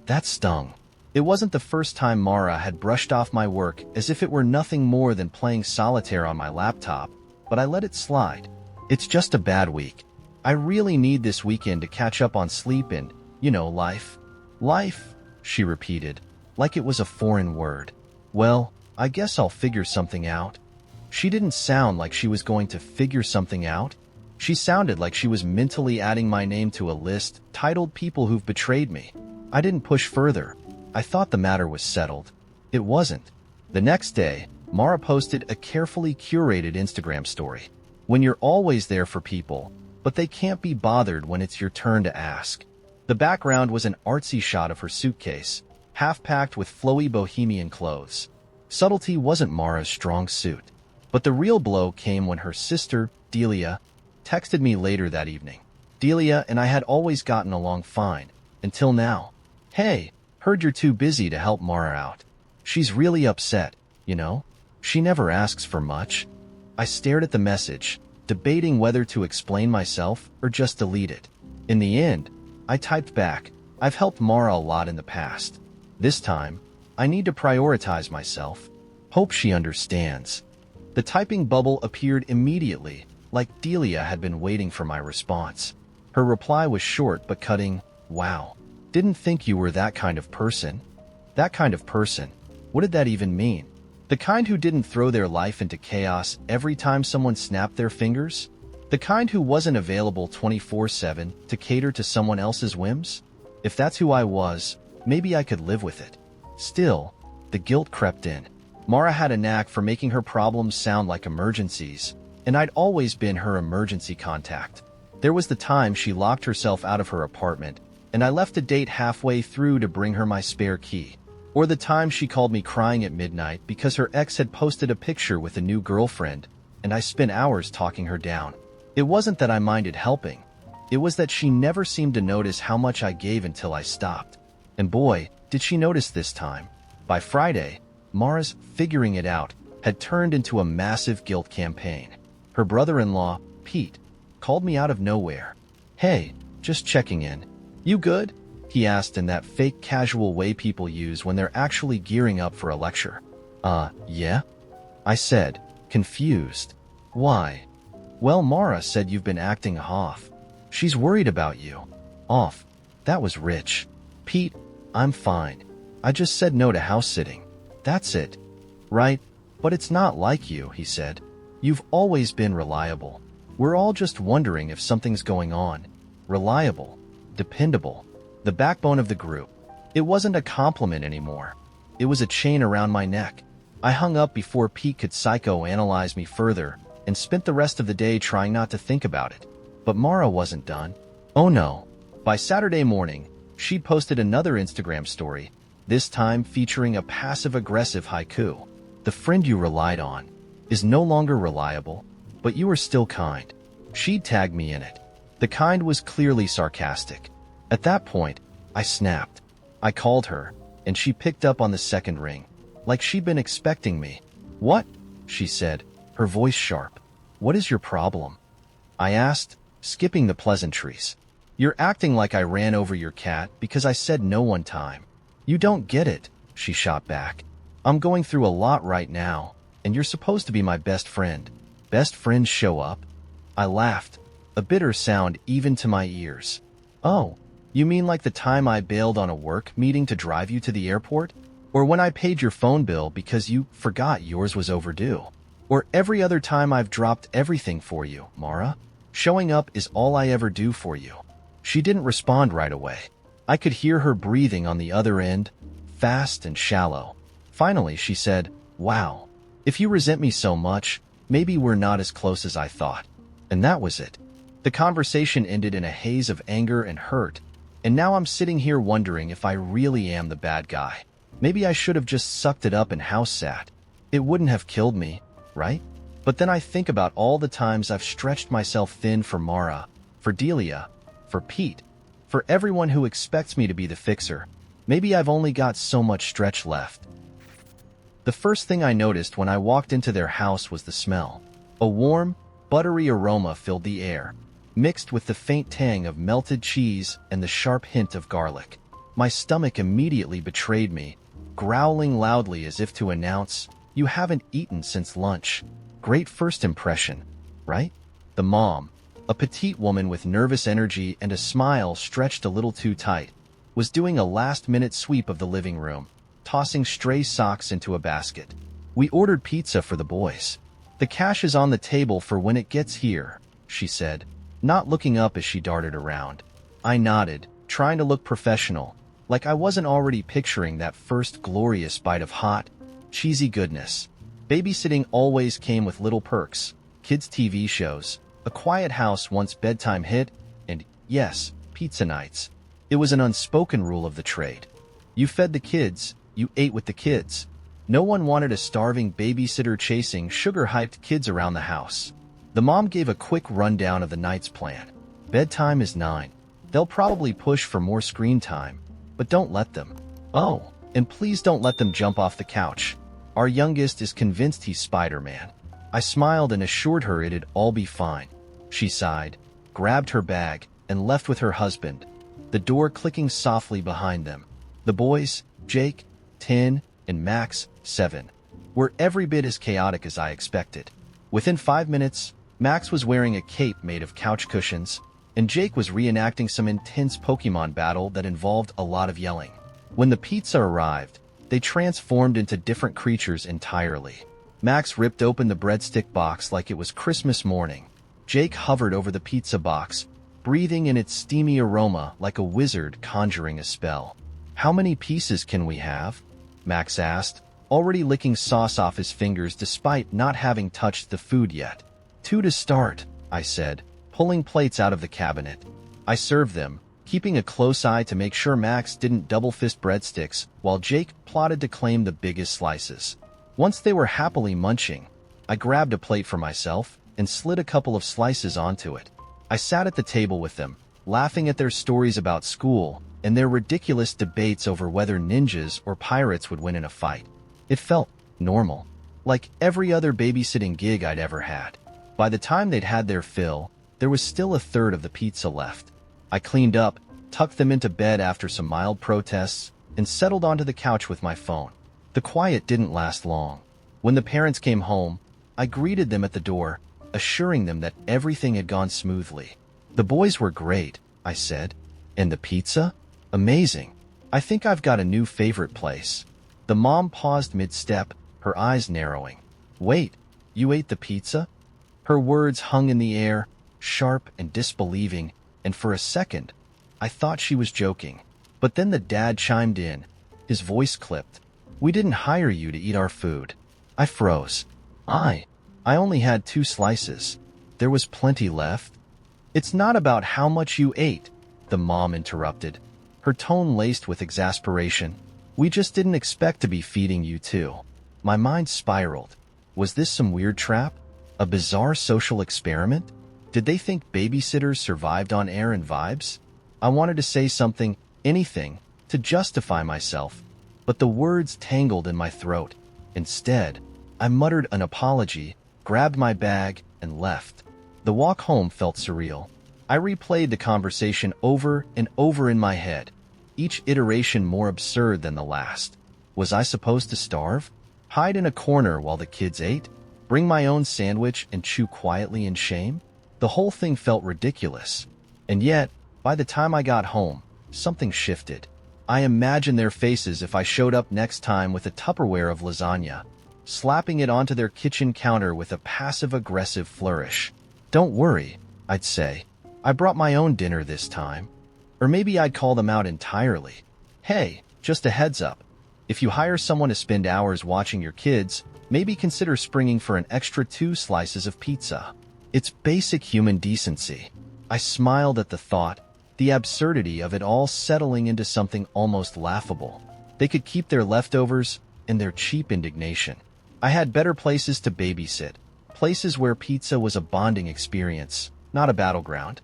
That stung. It wasn't the first time Mara had brushed off my work as if it were nothing more than playing solitaire on my laptop, but I let it slide. "It's just a bad week. I really need this weekend to catch up on sleep and, life." "Life," she repeated, like it was a foreign word. "Well, I guess I'll figure something out." She didn't sound like she was going to figure something out. She sounded like she was mentally adding my name to a list titled People Who've Betrayed Me. I didn't push further. I thought the matter was settled. It wasn't. The next day, Mara posted a carefully curated Instagram story. When you're always there for people, but they can't be bothered when it's your turn to ask. The background was an artsy shot of her suitcase, half-packed with flowy bohemian clothes. Subtlety wasn't Mara's strong suit. But the real blow came when her sister, Delia, texted me later that evening. Delia and I had always gotten along fine, until now. Hey, heard you're too busy to help Mara out. She's really upset, you know? She never asks for much. I stared at the message, debating whether to explain myself or just delete it. In the end, I typed back, I've helped Mara a lot in the past. This time, I need to prioritize myself. Hope she understands. The typing bubble appeared immediately, like Delia had been waiting for my response. Her reply was short but cutting. Wow. Didn't think you were that kind of person. That kind of person. What did that even mean? The kind who didn't throw their life into chaos every time someone snapped their fingers? The kind who wasn't available 24/7 to cater to someone else's whims? If that's who I was, maybe I could live with it. Still, the guilt crept in. Mara had a knack for making her problems sound like emergencies, and I'd always been her emergency contact. There was the time she locked herself out of her apartment, and I left a date halfway through to bring her my spare key. Or the time she called me crying at midnight because her ex had posted a picture with a new girlfriend, and I spent hours talking her down. It wasn't that I minded helping. It was that she never seemed to notice how much I gave until I stopped. And boy, did she notice this time. By Friday, Mara's figuring it out had turned into a massive guilt campaign. Her brother-in-law, Pete, called me out of nowhere. Hey, just checking in. You good? He asked in that fake casual way people use when they're actually gearing up for a lecture. Yeah? I said, confused. Why? Well, Mara said you've been acting off. She's worried about you. Off. That was rich. Pete, I'm fine. I just said no to house sitting. That's it. Right? But it's not like you, he said. You've always been reliable. We're all just wondering if something's going on. Reliable. Dependable. The backbone of the group. It wasn't a compliment anymore. It was a chain around my neck. I hung up before Pete could psychoanalyze me further and spent the rest of the day trying not to think about it. But Mara wasn't done. Oh no. By Saturday morning, she posted another Instagram story, this time featuring a passive-aggressive haiku. The friend you relied on is no longer reliable, but you are still kind. She'd tagged me in it. The kind was clearly sarcastic. At that point, I snapped. I called her, and she picked up on the second ring, like she'd been expecting me. What? She said, her voice sharp. What is your problem? I asked, skipping the pleasantries. You're acting like I ran over your cat because I said no one time. You don't get it, she shot back. I'm going through a lot right now, and you're supposed to be my best friend. Best friends show up? I laughed, a bitter sound even to my ears. Oh, you mean like the time I bailed on a work meeting to drive you to the airport? Or when I paid your phone bill because you forgot yours was overdue? Or every other time I've dropped everything for you, Mara? Showing up is all I ever do for you. She didn't respond right away. I could hear her breathing on the other end, fast and shallow. Finally, she said, wow, if you resent me so much, maybe we're not as close as I thought. And that was it. The conversation ended in a haze of anger and hurt, and now I'm sitting here wondering if I really am the bad guy. Maybe I should have just sucked it up and house sat. It wouldn't have killed me, right? But then I think about all the times I've stretched myself thin for Mara, for Delia, for Pete, for everyone who expects me to be the fixer. Maybe I've only got so much stretch left. The first thing I noticed when I walked into their house was the smell. A warm, buttery aroma filled the air, mixed with the faint tang of melted cheese and the sharp hint of garlic. My stomach immediately betrayed me, growling loudly as if to announce, you haven't eaten since lunch. Great first impression, right? The mom, a petite woman with nervous energy and a smile stretched a little too tight, was doing a last-minute sweep of the living room, tossing stray socks into a basket. We ordered pizza for the boys. The cash is on the table for when it gets here, she said, not looking up as she darted around. I nodded, trying to look professional, like I wasn't already picturing that first glorious bite of hot, cheesy goodness. Babysitting always came with little perks, kids' TV shows, a quiet house once bedtime hit, and, yes, pizza nights. It was an unspoken rule of the trade. You fed the kids, you ate with the kids. No one wanted a starving babysitter chasing sugar-hyped kids around the house. The mom gave a quick rundown of the night's plan. Bedtime is 9. They'll probably push for more screen time, but don't let them. Oh, and please don't let them jump off the couch. Our youngest is convinced he's Spider-Man. I smiled and assured her it'd all be fine. She sighed, grabbed her bag, and left with her husband, the door clicking softly behind them. The boys, Jake, 10, and Max, 7, were every bit as chaotic as I expected. Within 5 minutes, Max was wearing a cape made of couch cushions, and Jake was reenacting some intense Pokemon battle that involved a lot of yelling. When the pizza arrived, they transformed into different creatures entirely. Max ripped open the breadstick box like it was Christmas morning. Jake hovered over the pizza box, breathing in its steamy aroma like a wizard conjuring a spell. "How many pieces can we have?" Max asked, already licking sauce off his fingers despite not having touched the food yet. "2 to start," I said, pulling plates out of the cabinet. I served them, keeping a close eye to make sure Max didn't double-fist breadsticks while Jake plotted to claim the biggest slices. Once they were happily munching, I grabbed a plate for myself and slid a couple of slices onto it. I sat at the table with them, laughing at their stories about school and their ridiculous debates over whether ninjas or pirates would win in a fight. It felt normal, like every other babysitting gig I'd ever had. By the time they'd had their fill, there was still a third of the pizza left. I cleaned up, tucked them into bed after some mild protests, and settled onto the couch with my phone. The quiet didn't last long. When the parents came home, I greeted them at the door, assuring them that everything had gone smoothly. "The boys were great," I said. "And the pizza? Amazing. I think I've got a new favorite place." The mom paused mid-step, her eyes narrowing. "Wait, you ate the pizza?" Her words hung in the air, sharp and disbelieving, and for a second, I thought she was joking. But then the dad chimed in, his voice clipped. "We didn't hire you to eat our food." I froze. I only had 2 slices. There was plenty left. "It's not about how much you ate," the mom interrupted, her tone laced with exasperation. "We just didn't expect to be feeding you too." My mind spiraled. Was this some weird trap? A bizarre social experiment? Did they think babysitters survived on air and vibes? I wanted to say something, anything, to justify myself, but the words tangled in my throat. Instead, I muttered an apology, grabbed my bag, and left. The walk home felt surreal. I replayed the conversation over and over in my head, each iteration more absurd than the last. Was I supposed to starve? Hide in a corner while the kids ate? Bring my own sandwich and chew quietly in shame? The whole thing felt ridiculous. And yet, by the time I got home, something shifted. I imagined their faces if I showed up next time with a Tupperware of lasagna, slapping it onto their kitchen counter with a passive-aggressive flourish. "Don't worry," I'd say. "I brought my own dinner this time." Or maybe I'd call them out entirely. "Hey, just a heads up. If you hire someone to spend hours watching your kids, maybe consider springing for an extra 2 slices of pizza." It's basic human decency. I smiled at the thought, the absurdity of it all settling into something almost laughable. They could keep their leftovers and their cheap indignation. I had better places to babysit, places where pizza was a bonding experience, not a battleground.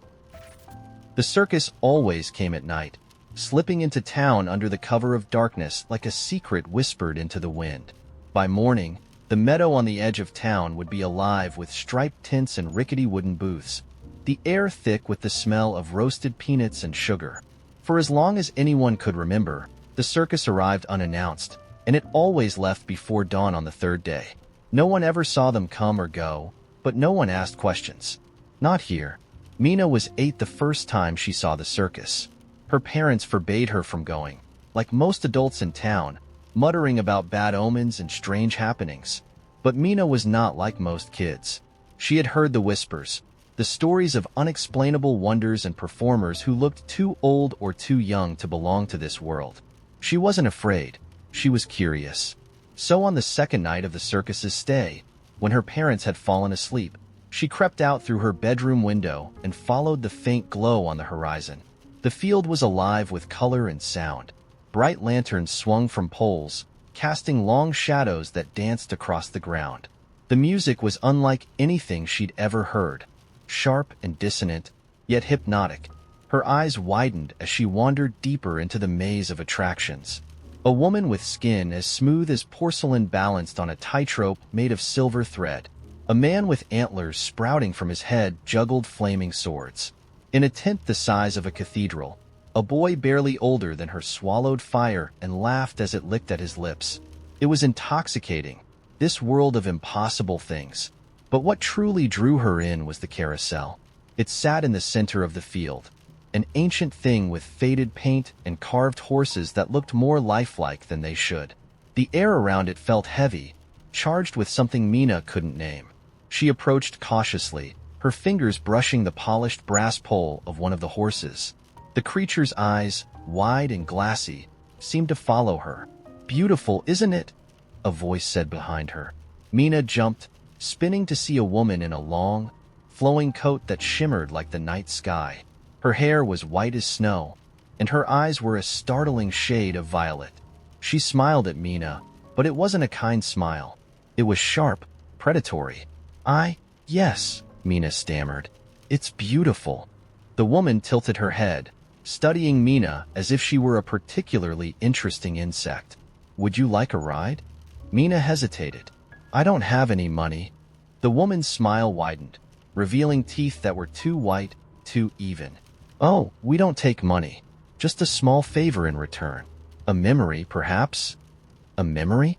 The circus always came at night, slipping into town under the cover of darkness like a secret whispered into the wind. By morning, the meadow on the edge of town would be alive with striped tents and rickety wooden booths, the air thick with the smell of roasted peanuts and sugar. For as long as anyone could remember, the circus arrived unannounced, and it always left before dawn on the 3rd day. No one ever saw them come or go, but no one asked questions. Not here. Mina was 8 the first time she saw the circus. Her parents forbade her from going, like most adults in town, muttering about bad omens and strange happenings. But Mina was not like most kids. She had heard the whispers, the stories of unexplainable wonders and performers who looked too old or too young to belong to this world. She wasn't afraid. She was curious. So on the 2nd night of the circus's stay, when her parents had fallen asleep, she crept out through her bedroom window and followed the faint glow on the horizon. The field was alive with color and sound. Bright lanterns swung from poles, casting long shadows that danced across the ground. The music was unlike anything she'd ever heard. Sharp and dissonant, yet hypnotic. Her eyes widened as she wandered deeper into the maze of attractions. A woman with skin as smooth as porcelain balanced on a tightrope made of silver thread. A man with antlers sprouting from his head juggled flaming swords. In a tent the size of a cathedral, a boy barely older than her swallowed fire and laughed as it licked at his lips. It was intoxicating, this world of impossible things. But what truly drew her in was the carousel. It sat in the center of the field, an ancient thing with faded paint and carved horses that looked more lifelike than they should. The air around it felt heavy, charged with something Mina couldn't name. She approached cautiously, her fingers brushing the polished brass pole of one of the horses. The creature's eyes, wide and glassy, seemed to follow her. "Beautiful, isn't it?" a voice said behind her. Mina jumped, spinning to see a woman in a long, flowing coat that shimmered like the night sky. Her hair was white as snow, and her eyes were a startling shade of violet. She smiled at Mina, but it wasn't a kind smile. It was sharp, predatory. Yes, Mina stammered. "It's beautiful." The woman tilted her head, studying Mina as if she were a particularly interesting insect. "Would you like a ride?" Mina hesitated. "I don't have any money." The woman's smile widened, revealing teeth that were too white, too even. "Oh, we don't take money. Just a small favor in return. A memory, perhaps?" "A memory?"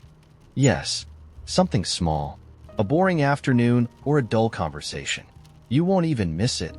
"Yes, something small. A boring afternoon or a dull conversation. You won't even miss it."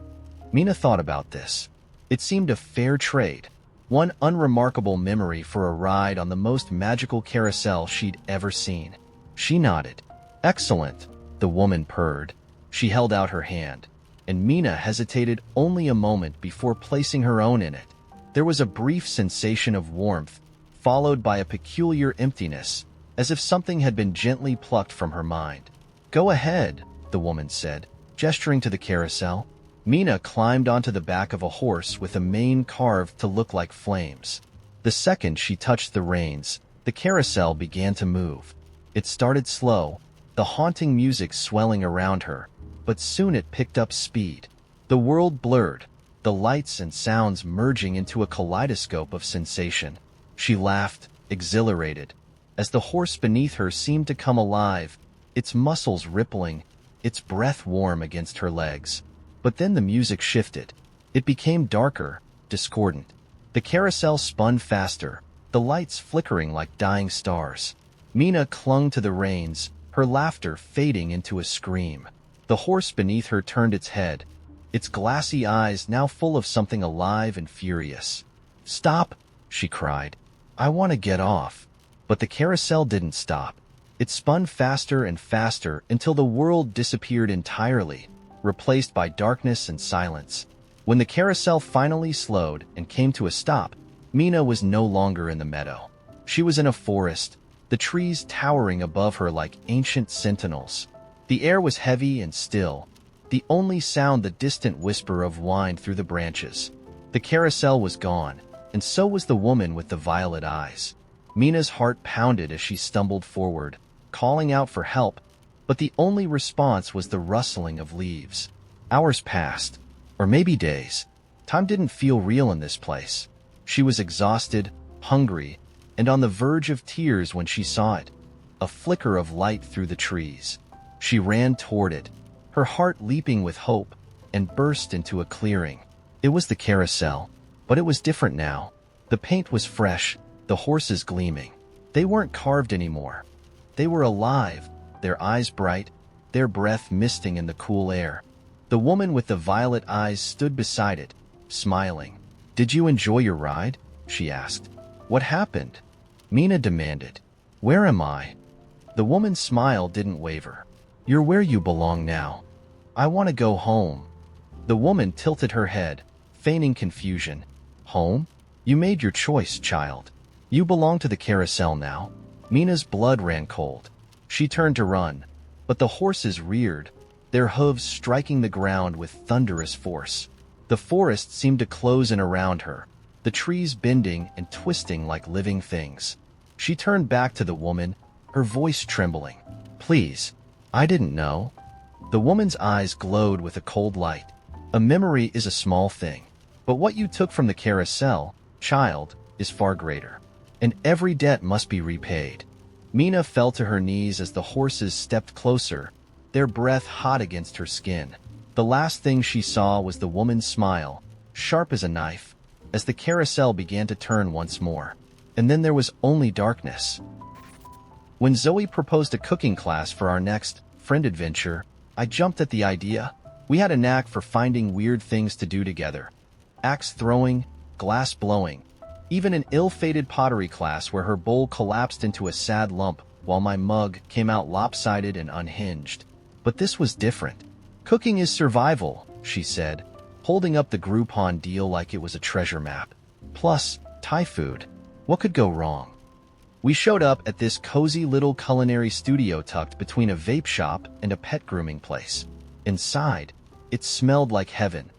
Mina thought about this. It seemed a fair trade. One unremarkable memory for a ride on the most magical carousel she'd ever seen. She nodded. "Excellent," the woman purred. She held out her hand, and Mina hesitated only a moment before placing her own in it. There was a brief sensation of warmth, followed by a peculiar emptiness, as if something had been gently plucked from her mind. "Go ahead," the woman said, gesturing to the carousel. Mina climbed onto the back of a horse with a mane carved to look like flames. The second she touched the reins, the carousel began to move. It started slow, the haunting music swelling around her, but soon it picked up speed. The world blurred, the lights and sounds merging into a kaleidoscope of sensation. She laughed, exhilarated, as the horse beneath her seemed to come alive, its muscles rippling, its breath warm against her legs. But then the music shifted. It became darker, discordant. The carousel spun faster, the lights flickering like dying stars. Mina clung to the reins, her laughter fading into a scream. The horse beneath her turned its head, its glassy eyes now full of something alive and furious. "Stop!" she cried. "I want to get off." But the carousel didn't stop. It spun faster and faster until the world disappeared entirely, replaced by darkness and silence. When the carousel finally slowed and came to a stop, Mina was no longer in the meadow. She was in a forest, the trees towering above her like ancient sentinels. The air was heavy and still, the only sound the distant whisper of wind through the branches. The carousel was gone, and so was the woman with the violet eyes. Mina's heart pounded as she stumbled forward, calling out for help, but the only response was the rustling of leaves. Hours passed, or maybe days. Time didn't feel real in this place. She was exhausted, hungry, and on the verge of tears when she saw it, a flicker of light through the trees. She ran toward it, her heart leaping with hope, and burst into a clearing. It was the carousel, but it was different now. The paint was fresh, the horses gleaming. They weren't carved anymore. They were alive, their eyes bright, their breath misting in the cool air. The woman with the violet eyes stood beside it, smiling. "Did you enjoy your ride?" she asked. "What happened?" Mina demanded. "Where am I?" The woman's smile didn't waver. "You're where you belong now. I want to go home." The woman tilted her head, feigning confusion. "Home? You made your choice, child. You belong to the carousel now." Mina's blood ran cold. She turned to run, but the horses reared, their hooves striking the ground with thunderous force. The forest seemed to close in around her, the trees bending and twisting like living things. She turned back to the woman, her voice trembling. "Please, I didn't know." The woman's eyes glowed with a cold light. A memory is a small thing, but what you took from the carousel, child, is far greater. And every debt must be repaid. Mina fell to her knees as the horses stepped closer, their breath hot against her skin. The last thing she saw was the woman's smile, sharp as a knife, as the carousel began to turn once more. And then there was only darkness. When Zoe proposed a cooking class for our next friend adventure, I jumped at the idea. We had a knack for finding weird things to do together. Axe throwing, glass blowing, even an ill-fated pottery class where her bowl collapsed into a sad lump while my mug came out lopsided and unhinged. But this was different. Cooking is survival, she said, holding up the Groupon deal like it was a treasure map. Plus, Thai food. What could go wrong? We showed up at this cozy little culinary studio tucked between a vape shop and a pet grooming place. Inside, it smelled like heaven.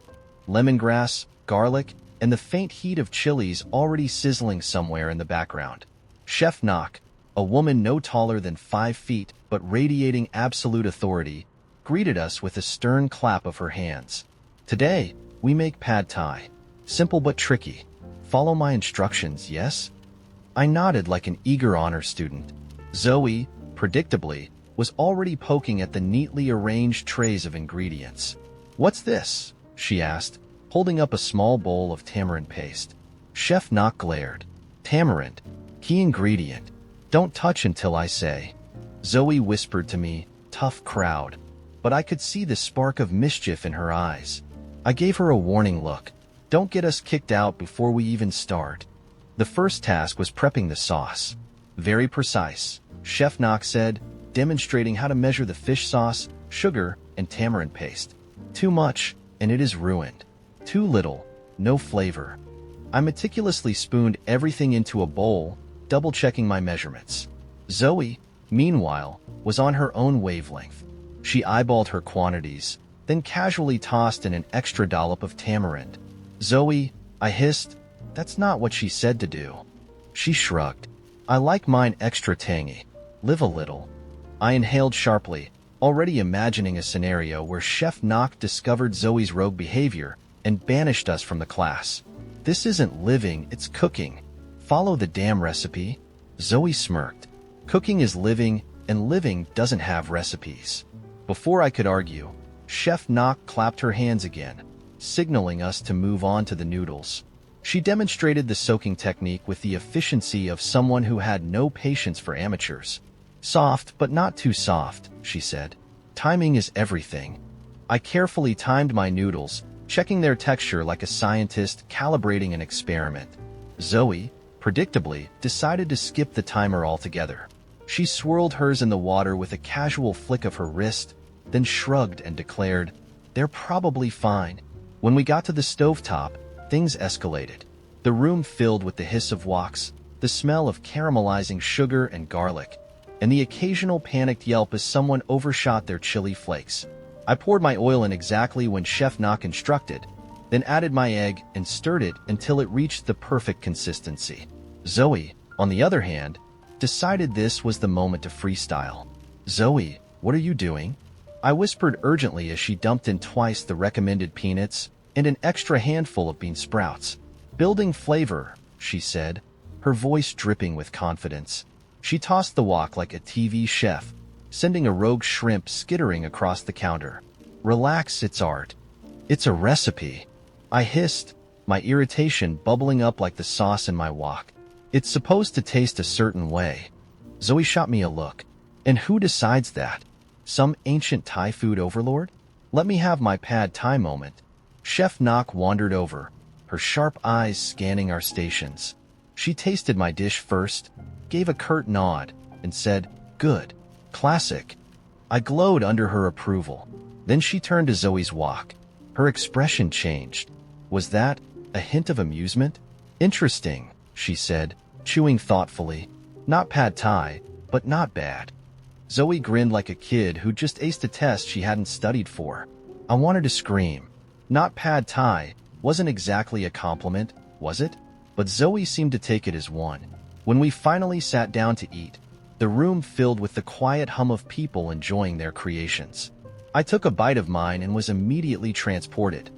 Lemongrass, garlic, and the faint heat of chilies already sizzling somewhere in the background. Chef Nok, a woman no taller than 5 feet but radiating absolute authority, greeted us with a stern clap of her hands. Today, we make pad thai. Simple but tricky. Follow my instructions, yes? I nodded like an eager honor student. Zoe, predictably, was already poking at the neatly arranged trays of ingredients. "What's this?" she asked, holding up a small bowl of tamarind paste. Chef Nok glared. "Tamarind. Key ingredient. Don't touch until I say." Zoe whispered to me, "Tough crowd." But I could see the spark of mischief in her eyes. I gave her a warning look. "Don't get us kicked out before we even start." The first task was prepping the sauce. "Very precise," Chef Nok said, demonstrating how to measure the fish sauce, sugar, and tamarind paste. Too much, and it is ruined. Too little, no flavor. I meticulously spooned everything into a bowl, double-checking my measurements. Zoe, meanwhile, was on her own wavelength. She eyeballed her quantities, then casually tossed in an extra dollop of tamarind. "Zoe," I hissed, "that's not what she said to do." She shrugged. "I like mine extra tangy. Live a little." I inhaled sharply, already imagining a scenario where Chef Nok discovered Zoe's rogue behavior and banished us from the class. "This isn't living, it's cooking. Follow the damn recipe." Zoe smirked. "Cooking is living, and living doesn't have recipes." Before I could argue, Chef Nok clapped her hands again, signaling us to move on to the noodles. She demonstrated the soaking technique with the efficiency of someone who had no patience for amateurs. "Soft, but not too soft," she said. "Timing is everything." I carefully timed my noodles, checking their texture like a scientist calibrating an experiment. Zoe, predictably, decided to skip the timer altogether. She swirled hers in the water with a casual flick of her wrist, then shrugged and declared, "They're probably fine." When we got to the stovetop, things escalated. The room filled with the hiss of woks, the smell of caramelizing sugar and garlic, and the occasional panicked yelp as someone overshot their chili flakes. I poured my oil in exactly when Chef Nok instructed, then added my egg and stirred it until it reached the perfect consistency. Zoe, on the other hand, decided this was the moment to freestyle. "Zoe, what are you doing?" I whispered urgently as she dumped in twice the recommended peanuts and an extra handful of bean sprouts. "Building flavor," she said, her voice dripping with confidence. She tossed the wok like a TV chef, sending a rogue shrimp skittering across the counter. "Relax, it's art. It's a recipe." I hissed, my irritation bubbling up like the sauce in my wok. "It's supposed to taste a certain way." Zoe shot me a look. "And who decides that? Some ancient Thai food overlord? Let me have my pad Thai moment." Chef Nok wandered over, her sharp eyes scanning our stations. She tasted my dish first, gave a curt nod, and said, "Good. Classic." I glowed under her approval. Then she turned to Zoe's wok. Her expression changed. Was that a hint of amusement? "Interesting," she said, chewing thoughtfully. "Not pad Thai, but not bad." Zoe grinned like a kid who just aced a test she hadn't studied for. I wanted to scream. Not pad Thai wasn't exactly a compliment, was it? But Zoe seemed to take it as one. When we finally sat down to eat, the room filled with the quiet hum of people enjoying their creations. I took a bite of mine and was immediately transported.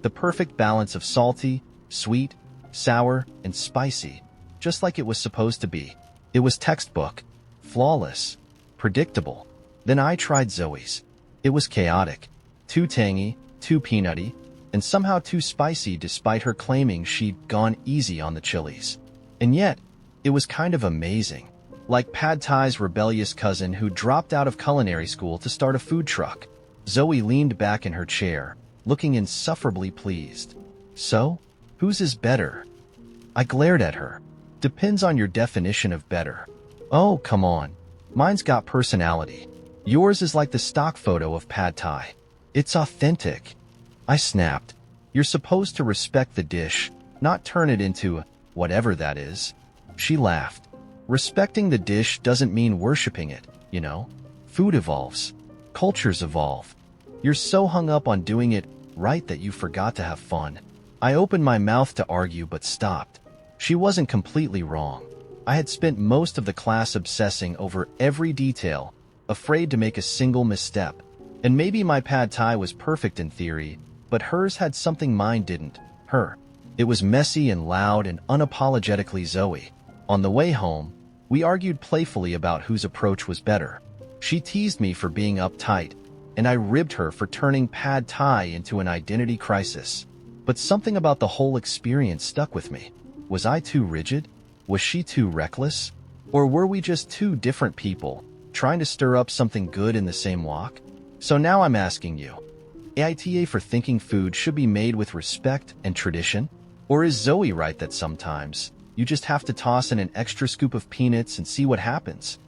The perfect balance of salty, sweet, sour, and spicy, just like it was supposed to be. It was textbook, flawless, predictable. Then I tried Zoe's. It was chaotic, too tangy, too peanutty, and somehow too spicy despite her claiming she'd gone easy on the chilies. And yet, it was kind of amazing. Like Pad Thai's rebellious cousin who dropped out of culinary school to start a food truck. Zoe leaned back in her chair, looking insufferably pleased. So, whose is better? I glared at her. Depends on your definition of better. Oh, come on. Mine's got personality. Yours is like the stock photo of Pad Thai. It's authentic. I snapped. You're supposed to respect the dish, not turn it into whatever that is. She laughed. Respecting the dish doesn't mean worshiping it, you know? Food evolves. Cultures evolve. You're so hung up on doing it right that you forgot to have fun. I opened my mouth to argue but stopped. She wasn't completely wrong. I had spent most of the class obsessing over every detail, afraid to make a single misstep. And maybe my Pad Thai was perfect in theory, but hers had something mine didn't. It was messy and loud and unapologetically Zoe. On the way home, we argued playfully about whose approach was better. She teased me for being uptight, and I ribbed her for turning Pad Thai into an identity crisis. But something about the whole experience stuck with me. Was I too rigid? Was she too reckless? Or were we just two different people, trying to stir up something good in the same wok? So now I'm asking you, AITA for thinking food should be made with respect and tradition? Or is Zoe right that sometimes you just have to toss in an extra scoop of peanuts and see what happens?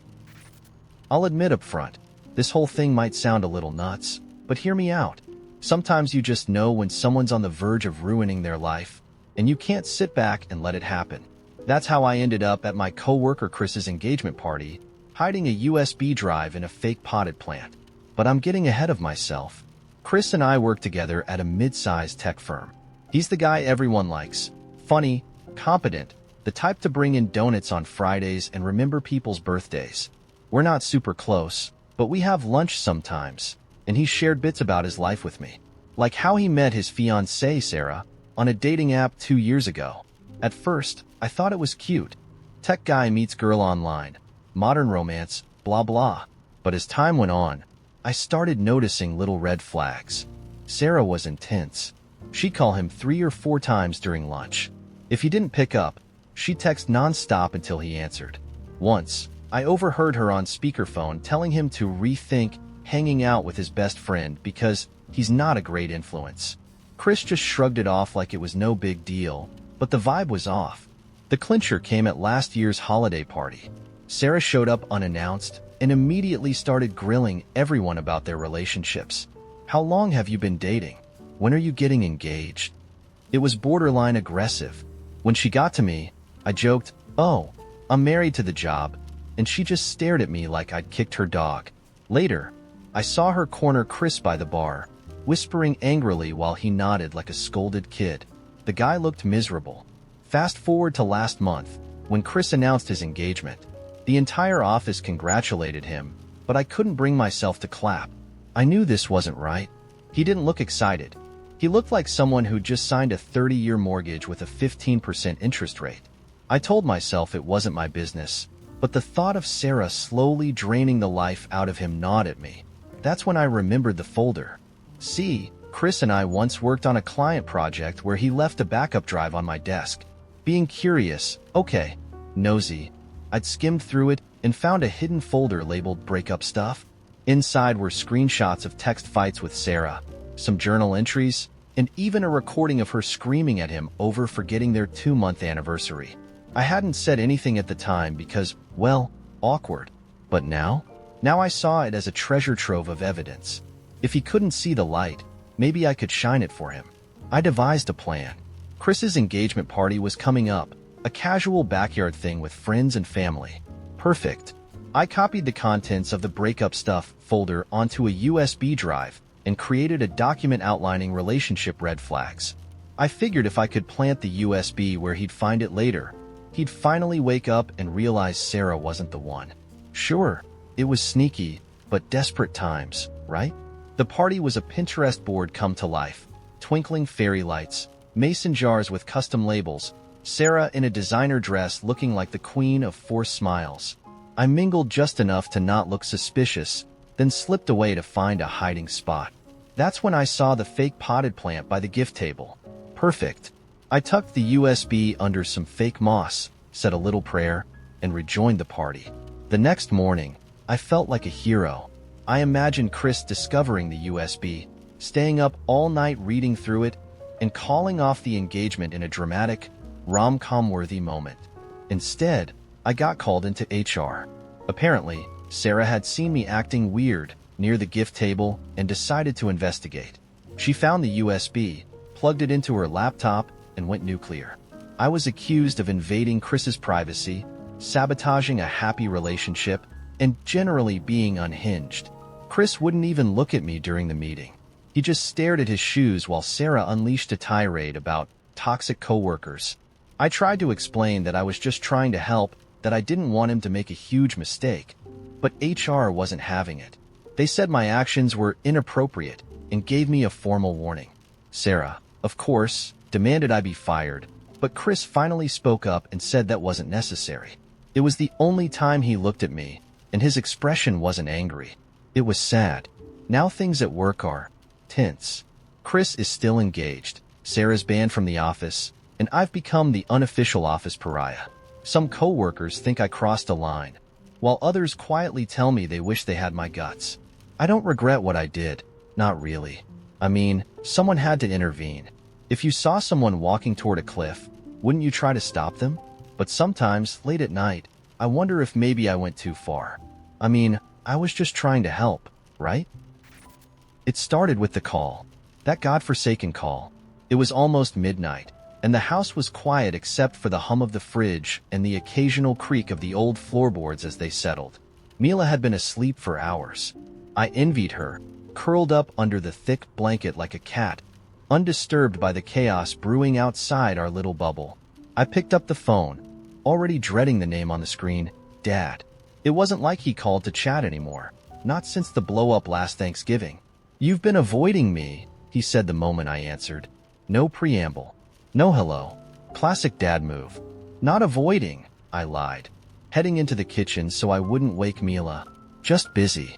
I'll admit up front, this whole thing might sound a little nuts, but hear me out. Sometimes you just know when someone's on the verge of ruining their life, and you can't sit back and let it happen. That's how I ended up at my coworker Chris's engagement party, hiding a USB drive in a fake potted plant. But I'm getting ahead of myself. Chris and I work together at a mid-sized tech firm. He's the guy everyone likes. Funny, competent, the type to bring in donuts on Fridays and remember people's birthdays. We're not super close, but we have lunch sometimes, and he shared bits about his life with me. Like how he met his fiancée, Sarah, on a dating app 2 years ago. At first, I thought it was cute. Tech guy meets girl online. Modern romance, blah blah. But as time went on, I started noticing little red flags. Sarah was intense. She'd call him 3 or 4 times during lunch. If he didn't pick up, she'd text nonstop until he answered. Once, I overheard her on speakerphone telling him to rethink hanging out with his best friend because he's not a great influence. Chris just shrugged it off like it was no big deal, but the vibe was off. The clincher came at last year's holiday party. Sarah showed up unannounced and immediately started grilling everyone about their relationships. How long have you been dating? When are you getting engaged? It was borderline aggressive. When she got to me, I joked, "Oh, I'm married to the job," and she just stared at me like I'd kicked her dog. Later, I saw her corner Chris by the bar, whispering angrily while he nodded like a scolded kid. The guy looked miserable. Fast forward to last month, when Chris announced his engagement. The entire office congratulated him, but I couldn't bring myself to clap. I knew this wasn't right. He didn't look excited. He looked like someone who just signed a 30-year mortgage with a 15% interest rate. I told myself it wasn't my business, but the thought of Sarah slowly draining the life out of him gnawed at me. That's when I remembered the folder. See, Chris and I once worked on a client project where he left a backup drive on my desk. Being curious, okay, nosy, I'd skimmed through it and found a hidden folder labeled breakup stuff. Inside were screenshots of text fights with Sarah, some journal entries, and even a recording of her screaming at him over forgetting their 2-month anniversary. I hadn't said anything at the time because, well, awkward. But now I saw it as a treasure trove of evidence. If he couldn't see the light, maybe I could shine it for him. I devised a plan. Chris's engagement party was coming up, a casual backyard thing with friends and family. Perfect. I copied the contents of the breakup stuff folder onto a USB drive and created a document outlining relationship red flags. I figured if I could plant the USB where he'd find it later, he'd finally wake up and realize Sarah wasn't the one. Sure, it was sneaky, but desperate times, right? The party was a Pinterest board come to life. twinkling fairy lights, mason jars with custom labels, Sarah in a designer dress looking like the queen of forced smiles. I mingled just enough to not look suspicious, then slipped away to find a hiding spot. That's when I saw the fake potted plant by the gift table. Perfect. I tucked the USB under some fake moss, said a little prayer, and rejoined the party. The next morning, I felt like a hero. I imagined Chris discovering the USB, staying up all night reading through it, and calling off the engagement in a dramatic, rom-com-worthy moment. Instead, I got called into HR. Apparently, Sarah had seen me acting weird near the gift table and decided to investigate. She found the USB, plugged it into her laptop, and went nuclear. I was accused of invading Chris's privacy, sabotaging a happy relationship, and generally being unhinged. Chris wouldn't even look at me during the meeting. He just stared at his shoes while Sarah unleashed a tirade about toxic coworkers. I tried to explain that I was just trying to help, that I didn't want him to make a huge mistake, but HR wasn't having it. They said my actions were inappropriate and gave me a formal warning. Sarah, of course, demanded I be fired, but Chris finally spoke up and said that wasn't necessary. It was the only time he looked at me, and his expression wasn't angry. It was sad. Now things at work are tense. Chris is still engaged, Sarah's banned from the office, and I've become the unofficial office pariah. Some coworkers think I crossed a line, while others quietly tell me they wish they had my guts. I don't regret what I did, not really. I mean, someone had to intervene. If you saw someone walking toward a cliff, wouldn't you try to stop them? But sometimes, late at night, I wonder if maybe I went too far. I mean, I was just trying to help, right? It started with the call. That godforsaken call. It was almost midnight, and the house was quiet except for the hum of the fridge and the occasional creak of the old floorboards as they settled. Mila had been asleep for hours. I envied her, curled up under the thick blanket like a cat, undisturbed by the chaos brewing outside our little bubble. I picked up the phone, already dreading the name on the screen, Dad. It wasn't like he called to chat anymore, not since the blow-up last Thanksgiving. "You've been avoiding me," he said the moment I answered. No preamble. No hello. Classic dad move. "Not avoiding," I lied, heading into the kitchen so I wouldn't wake Mila. "Just busy."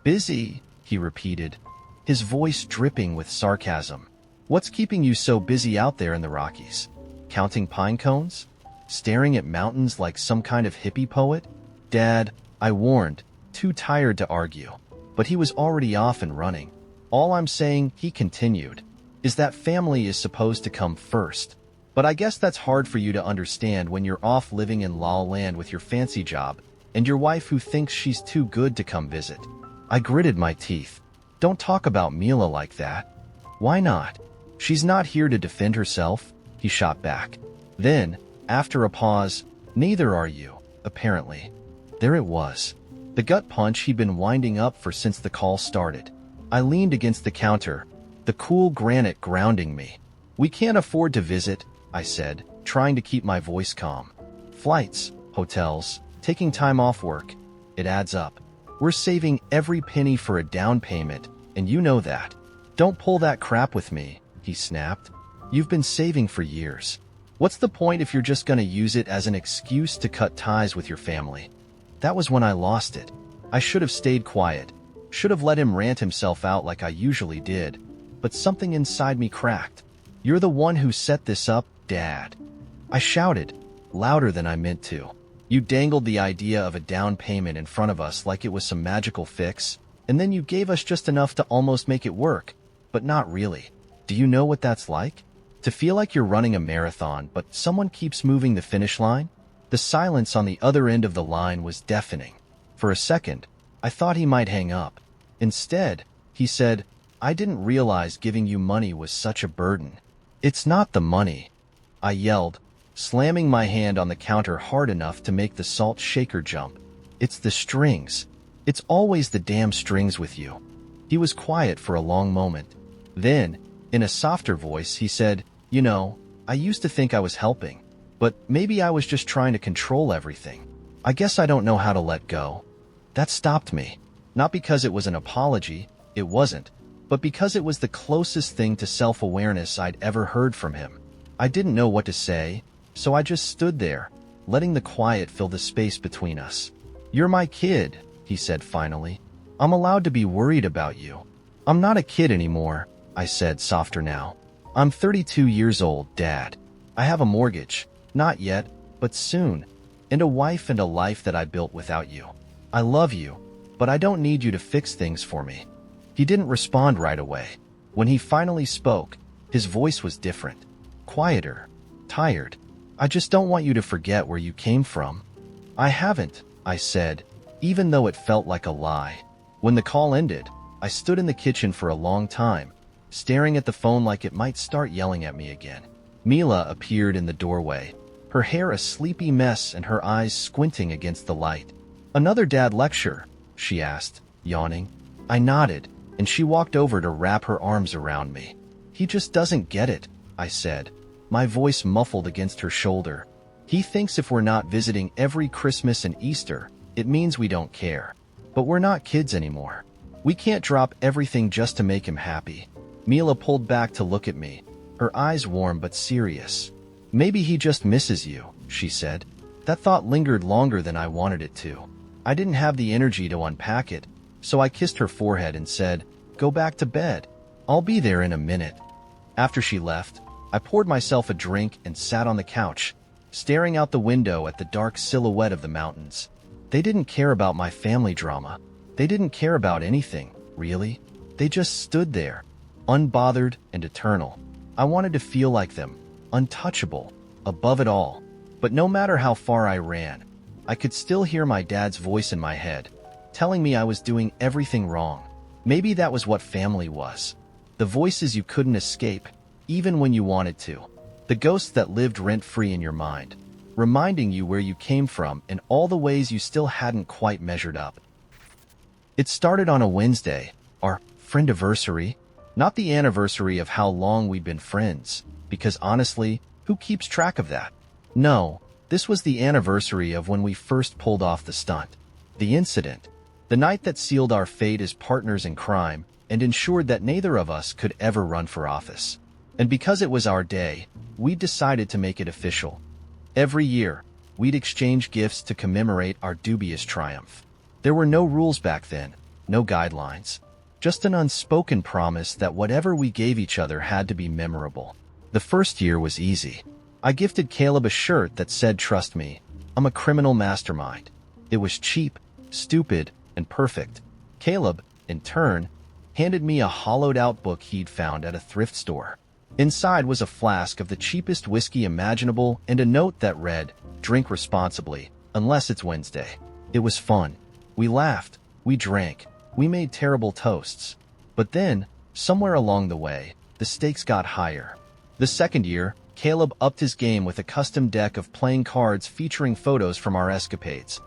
"Busy," he repeated, his voice dripping with sarcasm. "What's keeping you so busy out there in the Rockies? Counting pine cones? Staring at mountains like some kind of hippie poet?" "Dad," I warned, too tired to argue. But he was already off and running. "All I'm saying," he continued, "is that family is supposed to come first. But I guess that's hard for you to understand when you're off living in La La Land with your fancy job and your wife who thinks she's too good to come visit." I gritted my teeth. "Don't talk about Mila like that." "Why not? She's not here to defend herself," he shot back. Then, after a pause, "Neither are you, apparently." There it was. The gut punch he'd been winding up for since the call started. I leaned against the counter, the cool granite grounding me. "We can't afford to visit," I said, trying to keep my voice calm. "Flights, hotels, taking time off work. It adds up. We're saving every penny for a down payment, and you know that." "Don't pull that crap with me," he snapped. "You've been saving for years. What's the point if you're just gonna use it as an excuse to cut ties with your family?" That was when I lost it. I should have stayed quiet, should have let him rant himself out like I usually did, but something inside me cracked. "You're the one who set this up, Dad." I shouted, louder than I meant to. "You dangled the idea of a down payment in front of us like it was some magical fix, and then you gave us just enough to almost make it work, but not really. Do you know what that's like? To feel like you're running a marathon, but someone keeps moving the finish line?" The silence on the other end of the line was deafening. For a second, I thought he might hang up. Instead, he said, "I didn't realize giving you money was such a burden." "It's not the money," I yelled, slamming my hand on the counter hard enough to make the salt shaker jump. "It's the strings. It's always the damn strings with you." He was quiet for a long moment. Then, in a softer voice, he said, "You know, I used to think I was helping, but maybe I was just trying to control everything. I guess I don't know how to let go." That stopped me. Not because it was an apology, it wasn't, but because it was the closest thing to self-awareness I'd ever heard from him. I didn't know what to say, so I just stood there, letting the quiet fill the space between us. "You're my kid," he said finally. "I'm allowed to be worried about you." "I'm not a kid anymore," I said, softer now. "I'm 32 years old, Dad. I have a mortgage. Not yet, but soon. And a wife and a life that I built without you. I love you, but I don't need you to fix things for me." He didn't respond right away. When he finally spoke, his voice was different. Quieter. Tired. "I just don't want you to forget where you came from." "I haven't," I said, even though it felt like a lie. When the call ended, I stood in the kitchen for a long time, staring at the phone like it might start yelling at me again. Mila appeared in the doorway, her hair a sleepy mess and her eyes squinting against the light. "Another dad lecture?" she asked, yawning. I nodded, and she walked over to wrap her arms around me. "He just doesn't get it," I said, my voice muffled against her shoulder. "He thinks if we're not visiting every Christmas and Easter, it means we don't care. But we're not kids anymore. We can't drop everything just to make him happy." Mila pulled back to look at me, her eyes warm but serious. "Maybe he just misses you," she said. That thought lingered longer than I wanted it to. I didn't have the energy to unpack it, so I kissed her forehead and said, "Go back to bed. I'll be there in a minute." After she left, I poured myself a drink and sat on the couch, staring out the window at the dark silhouette of the mountains. They didn't care about my family drama. They didn't care about anything, really. They just stood there, unbothered and eternal. I wanted to feel like them, untouchable, above it all. But no matter how far I ran, I could still hear my dad's voice in my head, telling me I was doing everything wrong. Maybe that was what family was. The voices you couldn't escape, even when you wanted to. The ghosts that lived rent-free in your mind, reminding you where you came from and all the ways you still hadn't quite measured up. It started on a Wednesday, our friendiversary, not the anniversary of how long we'd been friends, because honestly, who keeps track of that? No, this was the anniversary of when we first pulled off the stunt. The incident. The night that sealed our fate as partners in crime and ensured that neither of us could ever run for office. And because it was our day, we decided to make it official. Every year, we'd exchange gifts to commemorate our dubious triumph. There were no rules back then, no guidelines. Just an unspoken promise that whatever we gave each other had to be memorable. The first year was easy. I gifted Caleb a shirt that said, "Trust me, I'm a criminal mastermind." It was cheap, stupid, and perfect. Caleb, in turn, handed me a hollowed-out book he'd found at a thrift store. Inside was a flask of the cheapest whiskey imaginable and a note that read, "Drink responsibly, unless it's Wednesday." It was fun. We laughed. We drank. We made terrible toasts. But then, somewhere along the way, the stakes got higher. The second year, Caleb upped his game with a custom deck of playing cards featuring photos from our escapades.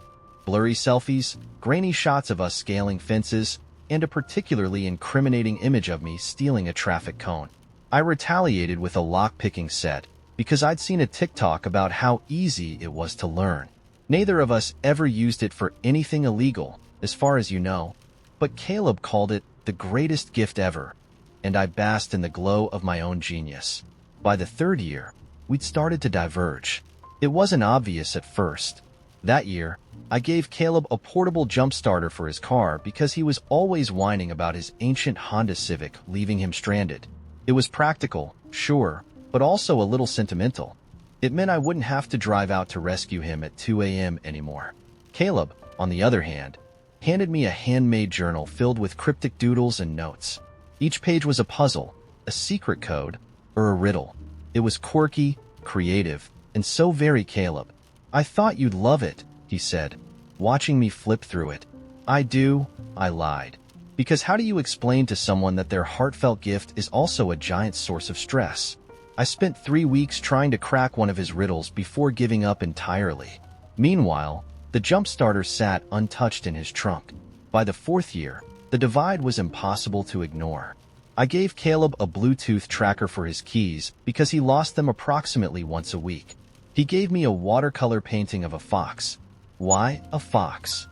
Blurry selfies, grainy shots of us scaling fences, and a particularly incriminating image of me stealing a traffic cone. I retaliated with a lock-picking set, because I'd seen a TikTok about how easy it was to learn. Neither of us ever used it for anything illegal, as far as you know. But Caleb called it the greatest gift ever, and I basked in the glow of my own genius. By the third year, we'd started to diverge. It wasn't obvious at first. That year, I gave Caleb a portable jump starter for his car because he was always whining about his ancient Honda Civic leaving him stranded. It was practical, sure, but also a little sentimental. It meant I wouldn't have to drive out to rescue him at 2 a.m. anymore. Caleb, on the other hand, handed me a handmade journal filled with cryptic doodles and notes. Each page was a puzzle, a secret code, or a riddle. It was quirky, creative, and so very Caleb. "I thought you'd love it," he said, watching me flip through it. "I do," I lied. Because how do you explain to someone that their heartfelt gift is also a giant source of stress? I spent 3 weeks trying to crack one of his riddles before giving up entirely. Meanwhile, the jump starter sat untouched in his trunk. By the fourth year, the divide was impossible to ignore. I gave Caleb a Bluetooth tracker for his keys because he lost them approximately once a week. He gave me a watercolor painting of a fox. "Why a fox?"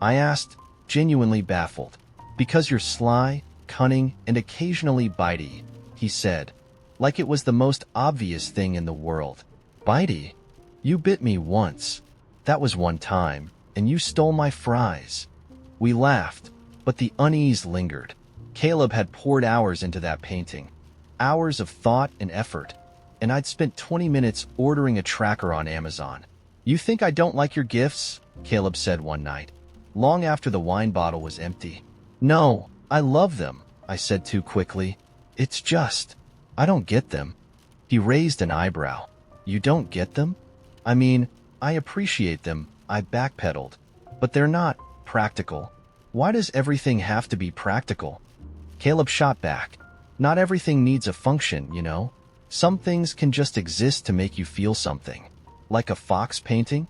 I asked, genuinely baffled. "Because you're sly, cunning and occasionally bitey, he said, like it was the most obvious thing in the world. Bitey? You bit me once. That was one time, and you stole my fries. We laughed, but the unease lingered. Caleb had poured hours into that painting, hours of thought and effort, and I'd spent 20 minutes ordering a tracker on Amazon. You think I don't like your gifts? Caleb said one night, long after the wine bottle was empty. No, I love them, I said too quickly. It's just, I don't get them. He raised an eyebrow. You don't get them? I mean, I appreciate them, I backpedaled, but they're not practical. Why does everything have to be practical? Caleb shot back. Not everything needs a function, you know? Some things can just exist to make you feel something. Like a fox painting?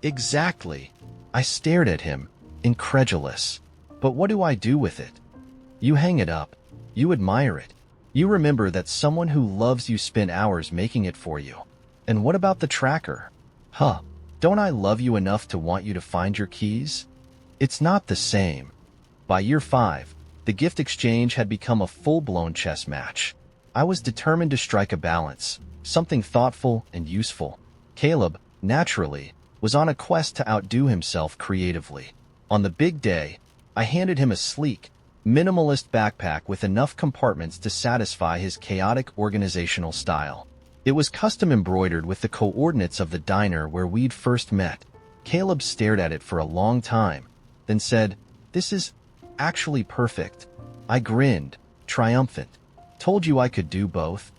Exactly. I stared at him, incredulous. But what do I do with it? You hang it up. You admire it. You remember that someone who loves you spent hours making it for you. And what about the tracker? Huh, don't I love you enough to want you to find your keys? It's not the same. By year 5, the gift exchange had become a full-blown chess match. I was determined to strike a balance, something thoughtful and useful. Caleb, naturally, was on a quest to outdo himself creatively. On the big day, I handed him a sleek, minimalist backpack with enough compartments to satisfy his chaotic organizational style. It was custom embroidered with the coordinates of the diner where we'd first met. Caleb stared at it for a long time, then said, "This is actually perfect." I grinned, triumphant. Told you I could do both.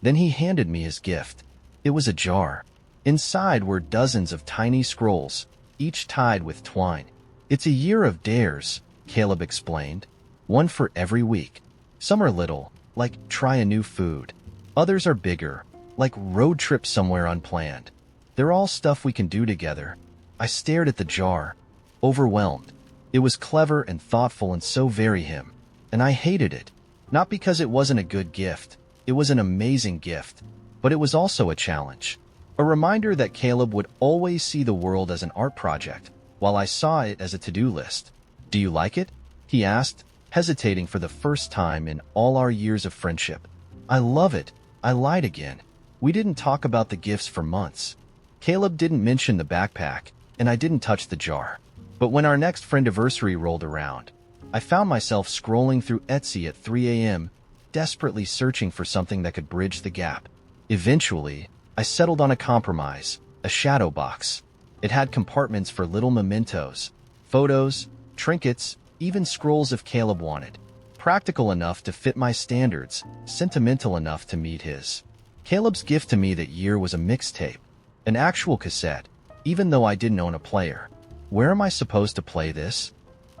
Then he handed me his gift. It was a jar. Inside were dozens of tiny scrolls, each tied with twine. It's a year of dares, Caleb explained. One for every week. Some are little, like try a new food. Others are bigger, like road trip somewhere unplanned. They're all stuff we can do together. I stared at the jar, overwhelmed. It was clever and thoughtful and so very him. And I hated it. Not because it wasn't a good gift. It was an amazing gift. But it was also a challenge. A reminder that Caleb would always see the world as an art project, while I saw it as a to-do list. Do you like it? He asked, hesitating for the first time in all our years of friendship. I love it. I lied again. We didn't talk about the gifts for months. Caleb didn't mention the backpack, and I didn't touch the jar. But when our next friendiversary rolled around, I found myself scrolling through Etsy at 3 a.m., desperately searching for something that could bridge the gap. Eventually, I settled on a compromise, a shadow box. It had compartments for little mementos, photos, trinkets, even scrolls if Caleb wanted. Practical enough to fit my standards, sentimental enough to meet his. Caleb's gift to me that year was a mixtape, an actual cassette, even though I didn't own a player. Where am I supposed to play this?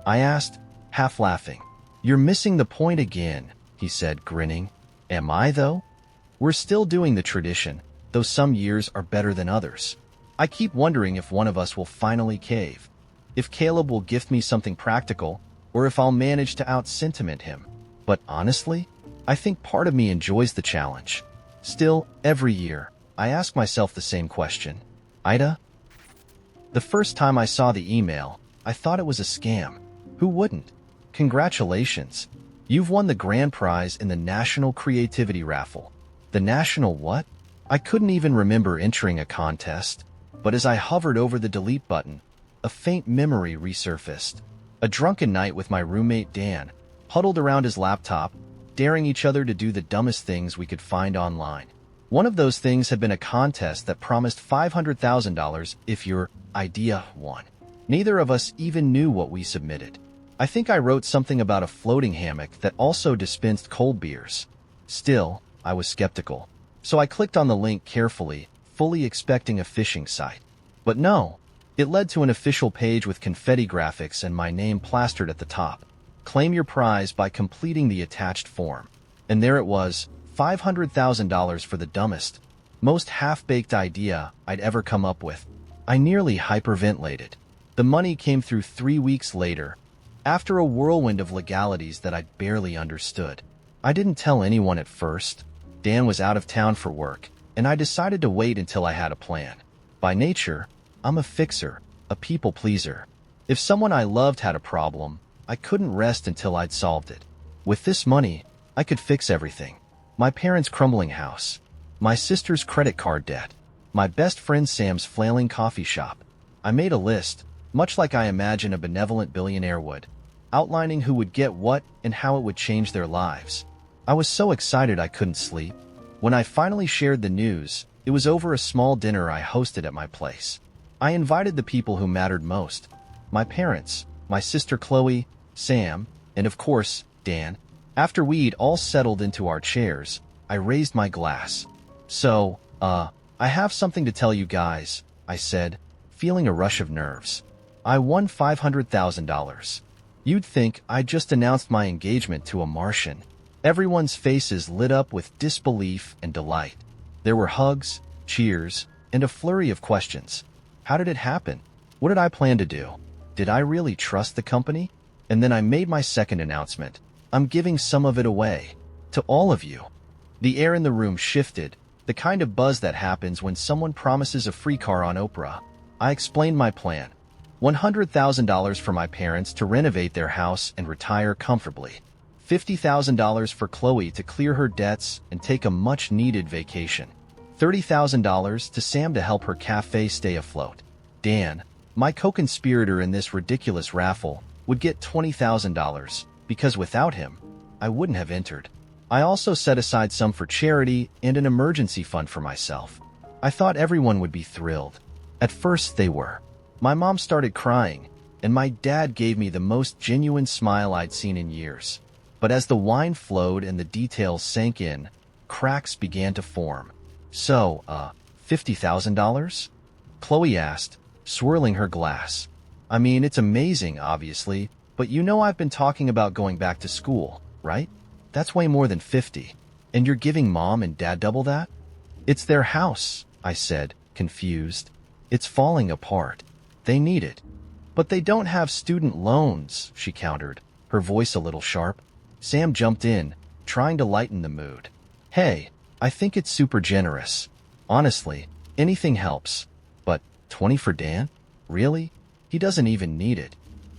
I asked, half laughing. You're missing the point again, he said, grinning. Am I, though? We're still doing the tradition, though some years are better than others. I keep wondering if one of us will finally cave. If Caleb will gift me something practical, or if I'll manage to out-sentiment him. But honestly, I think part of me enjoys the challenge. Still, every year, I ask myself the same question. AITA? The first time I saw the email, I thought it was a scam. Who wouldn't? Congratulations. You've won the grand prize in the National Creativity Raffle. The National what? I couldn't even remember entering a contest. But as I hovered over the delete button, a faint memory resurfaced. A drunken night with my roommate Dan, huddled around his laptop, daring each other to do the dumbest things we could find online. One of those things had been a contest that promised $500,000 if your idea won. Neither of us even knew what we submitted. I think I wrote something about a floating hammock that also dispensed cold beers. Still, I was skeptical. So I clicked on the link carefully, fully expecting a phishing site. But no, it led to an official page with confetti graphics and my name plastered at the top. Claim your prize by completing the attached form. And there it was, $500,000 for the dumbest, most half-baked idea I'd ever come up with. I nearly hyperventilated. The money came through 3 weeks later, after a whirlwind of legalities that I barely understood. I didn't tell anyone at first. Dan was out of town for work, and I decided to wait until I had a plan. By nature, I'm a fixer, a people pleaser. If someone I loved had a problem, I couldn't rest until I'd solved it. With this money, I could fix everything. My parents' crumbling house, my sister's credit card debt, my best friend Sam's flailing coffee shop. I made a list, much like I imagine a benevolent billionaire would, outlining who would get what and how it would change their lives. I was so excited I couldn't sleep. When I finally shared the news, it was over a small dinner I hosted at my place. I invited the people who mattered most. My parents, my sister Chloe, Sam, and of course, Dan. After we'd all settled into our chairs, I raised my glass. So, I have something to tell you guys, I said, feeling a rush of nerves. I won $500,000. You'd think I just announced my engagement to a Martian. Everyone's faces lit up with disbelief and delight. There were hugs, cheers, and a flurry of questions. How did it happen? What did I plan to do? Did I really trust the company? And then I made my second announcement. I'm giving some of it away. To all of you. The air in the room shifted, the kind of buzz that happens when someone promises a free car on Oprah. I explained my plan. $100,000 for my parents to renovate their house and retire comfortably. $50,000 for Chloe to clear her debts and take a much-needed vacation. $30,000 to Sam to help her cafe stay afloat. Dan, my co-conspirator in this ridiculous raffle, would get $20,000 because without him, I wouldn't have entered. I also set aside some for charity and an emergency fund for myself. I thought everyone would be thrilled. At first, they were. My mom started crying, and my dad gave me the most genuine smile I'd seen in years. But as the wine flowed and the details sank in, cracks began to form. So, $50,000? Chloe asked, swirling her glass. I mean, it's amazing, obviously, but you know I've been talking about going back to school, right? That's way more than 50. And you're giving Mom and Dad double that? It's their house, I said, confused. It's falling apart. They need it. But they don't have student loans, she countered, her voice a little sharp. Sam jumped in, trying to lighten the mood. Hey, I think it's super generous. Honestly, anything helps. But 20 for Dan? Really? He doesn't even need it.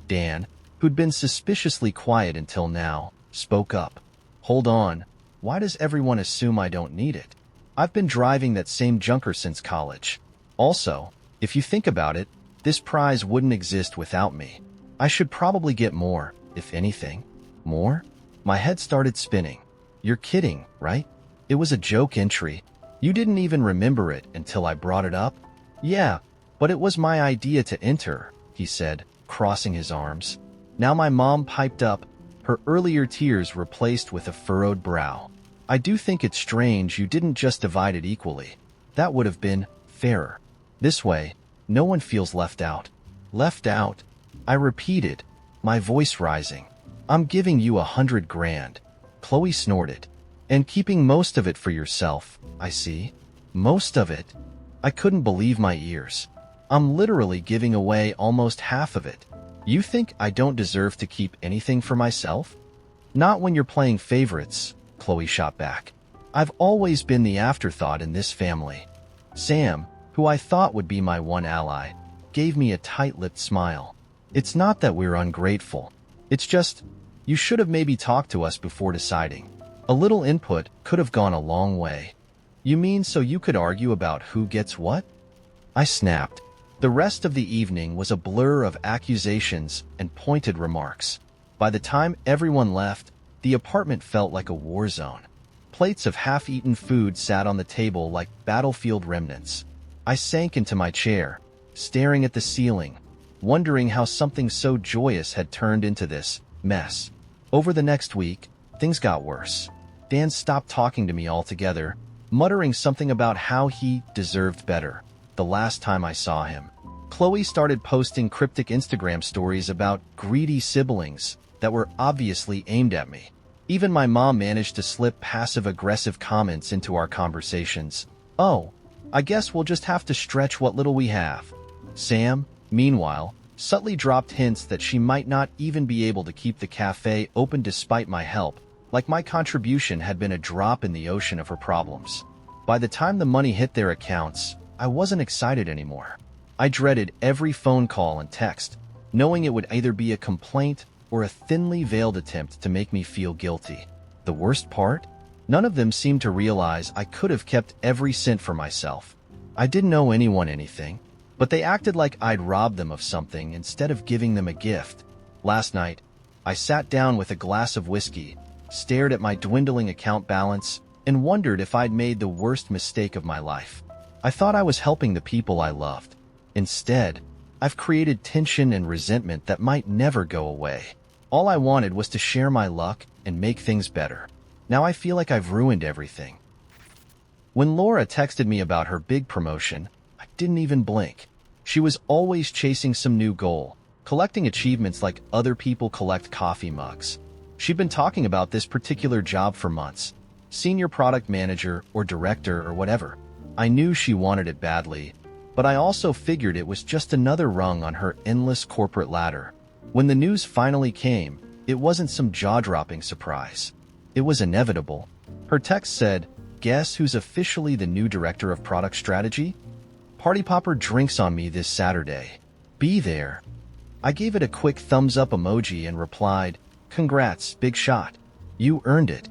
Dan, who'd been suspiciously quiet until now, spoke up. Hold on, why does everyone assume I don't need it? I've been driving that same junker since college. Also, if you think about it, this prize wouldn't exist without me. I should probably get more, if anything. More? My head started spinning. You're kidding, right? It was a joke entry. You didn't even remember it until I brought it up? Yeah, but it was my idea to enter, he said, crossing his arms. Now my mom piped up, her earlier tears replaced with a furrowed brow. I do think it's strange you didn't just divide it equally. That would have been fairer. This way, no one feels left out. Left out? I repeated, my voice rising. I'm giving you $100 grand. Chloe snorted. And keeping most of it for yourself, I see. Most of it? I couldn't believe my ears. I'm literally giving away almost half of it. You think I don't deserve to keep anything for myself? Not when you're playing favorites, Chloe shot back. I've always been the afterthought in this family. Sam, who I thought would be my one ally, gave me a tight-lipped smile. It's not that we're ungrateful. It's just, you should have maybe talked to us before deciding. A little input could have gone a long way. You mean so you could argue about who gets what? I snapped. The rest of the evening was a blur of accusations and pointed remarks. By the time everyone left, the apartment felt like a war zone. Plates of half-eaten food sat on the table like battlefield remnants. I sank into my chair, staring at the ceiling, wondering how something so joyous had turned into this mess. Over the next week, things got worse. Dan stopped talking to me altogether, muttering something about how he deserved better the last time I saw him. Chloe started posting cryptic Instagram stories about greedy siblings that were obviously aimed at me. Even my mom managed to slip passive-aggressive comments into our conversations. Oh, I guess we'll just have to stretch what little we have. Sam, meanwhile, subtly dropped hints that she might not even be able to keep the cafe open despite my help, like my contribution had been a drop in the ocean of her problems. By the time the money hit their accounts, I wasn't excited anymore. I dreaded every phone call and text, knowing it would either be a complaint or a thinly veiled attempt to make me feel guilty. The worst part? None of them seemed to realize I could have kept every cent for myself. I didn't owe anyone anything, but they acted like I'd robbed them of something instead of giving them a gift. Last night, I sat down with a glass of whiskey, stared at my dwindling account balance, and wondered if I'd made the worst mistake of my life. I thought I was helping the people I loved. Instead, I've created tension and resentment that might never go away. All I wanted was to share my luck and make things better. Now I feel like I've ruined everything. When Laura texted me about her big promotion, I didn't even blink. She was always chasing some new goal, collecting achievements like other people collect coffee mugs. She'd been talking about this particular job for months. Senior product manager or director or whatever. I knew she wanted it badly, but I also figured it was just another rung on her endless corporate ladder. When the news finally came, it wasn't some jaw-dropping surprise. It was inevitable. Her text said, "Guess who's officially the new director of product strategy? Party Popper drinks on me this Saturday. Be there." I gave it a quick thumbs-up emoji and replied, "Congrats, big shot. You earned it."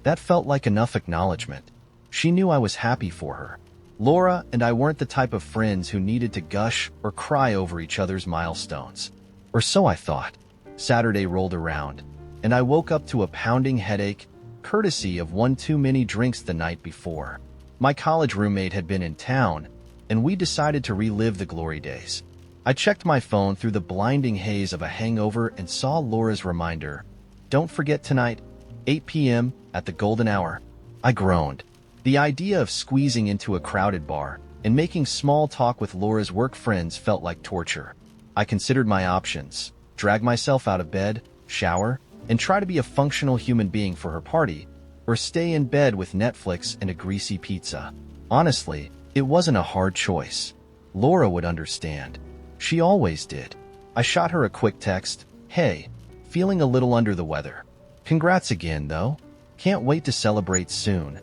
That felt like enough acknowledgement. She knew I was happy for her. Laura and I weren't the type of friends who needed to gush or cry over each other's milestones. Or so I thought. Saturday rolled around, and I woke up to a pounding headache, courtesy of one too many drinks the night before. My college roommate had been in town, and we decided to relive the glory days. I checked my phone through the blinding haze of a hangover and saw Laura's reminder. "Don't forget tonight, 8 p.m. at the golden hour." I groaned. The idea of squeezing into a crowded bar and making small talk with Laura's work friends felt like torture. I considered my options: drag myself out of bed, shower, and try to be a functional human being for her party, or stay in bed with Netflix and a greasy pizza. Honestly, it wasn't a hard choice. Laura would understand. She always did. I shot her a quick text, "Hey, feeling a little under the weather. Congrats again, though. Can't wait to celebrate soon."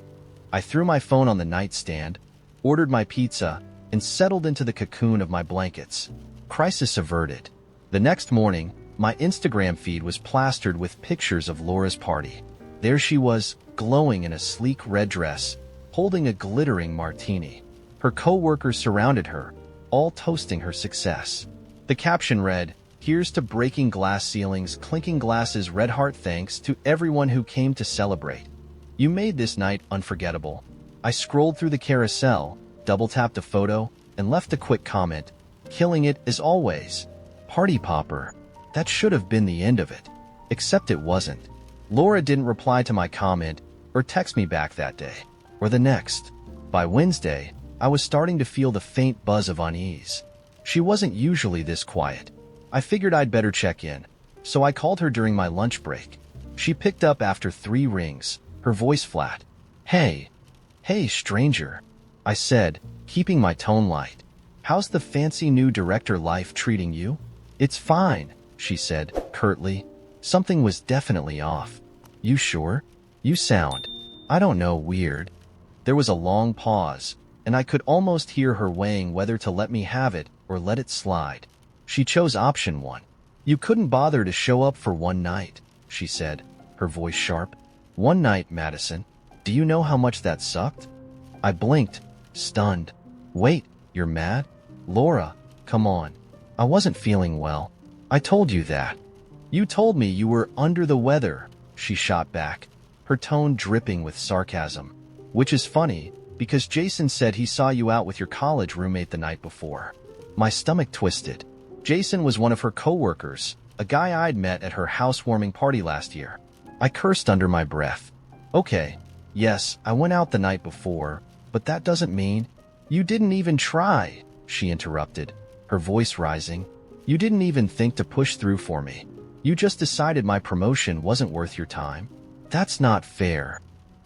I threw my phone on the nightstand, ordered my pizza, and settled into the cocoon of my blankets. Crisis averted. The next morning, my Instagram feed was plastered with pictures of Laura's party. There she was, glowing in a sleek red dress, holding a glittering martini. Her co-workers surrounded her, all toasting her success. The caption read, "Here's to breaking glass ceilings, clinking glasses, red heart, thanks to everyone who came to celebrate. You made this night unforgettable." I scrolled through the carousel, double-tapped a photo, and left a quick comment, "Killing it as always. Party Popper." That should have been the end of it. Except it wasn't. Laura didn't reply to my comment or text me back that day, or the next. By Wednesday, I was starting to feel the faint buzz of unease. She wasn't usually this quiet. I figured I'd better check in, so I called her during my lunch break. She picked up after 3 rings, her voice flat. Hey, stranger," I said, keeping my tone light. "How's the fancy new director life treating you?" "It's fine," she said, curtly. Something was definitely off. "You sure? You sound, I don't know, weird." There was a long pause, and I could almost hear her weighing whether to let me have it or let it slide. She chose option 1. "You couldn't bother to show up for one night," she said, her voice sharp. "One night, Madison. Do you know how much that sucked?" I blinked, stunned. "Wait, you're mad? Laura, come on. I wasn't feeling well. I told you that." "You told me you were under the weather," she shot back, her tone dripping with sarcasm. "Which is funny, because Jason said he saw you out with your college roommate the night before." My stomach twisted. Jason was one of her coworkers, a guy I'd met at her housewarming party last year. I cursed under my breath. "Okay, yes, I went out the night before, but that doesn't mean—" "You didn't even try," she interrupted, her voice rising. "You didn't even think to push through for me. You just decided my promotion wasn't worth your time." "That's not fair,"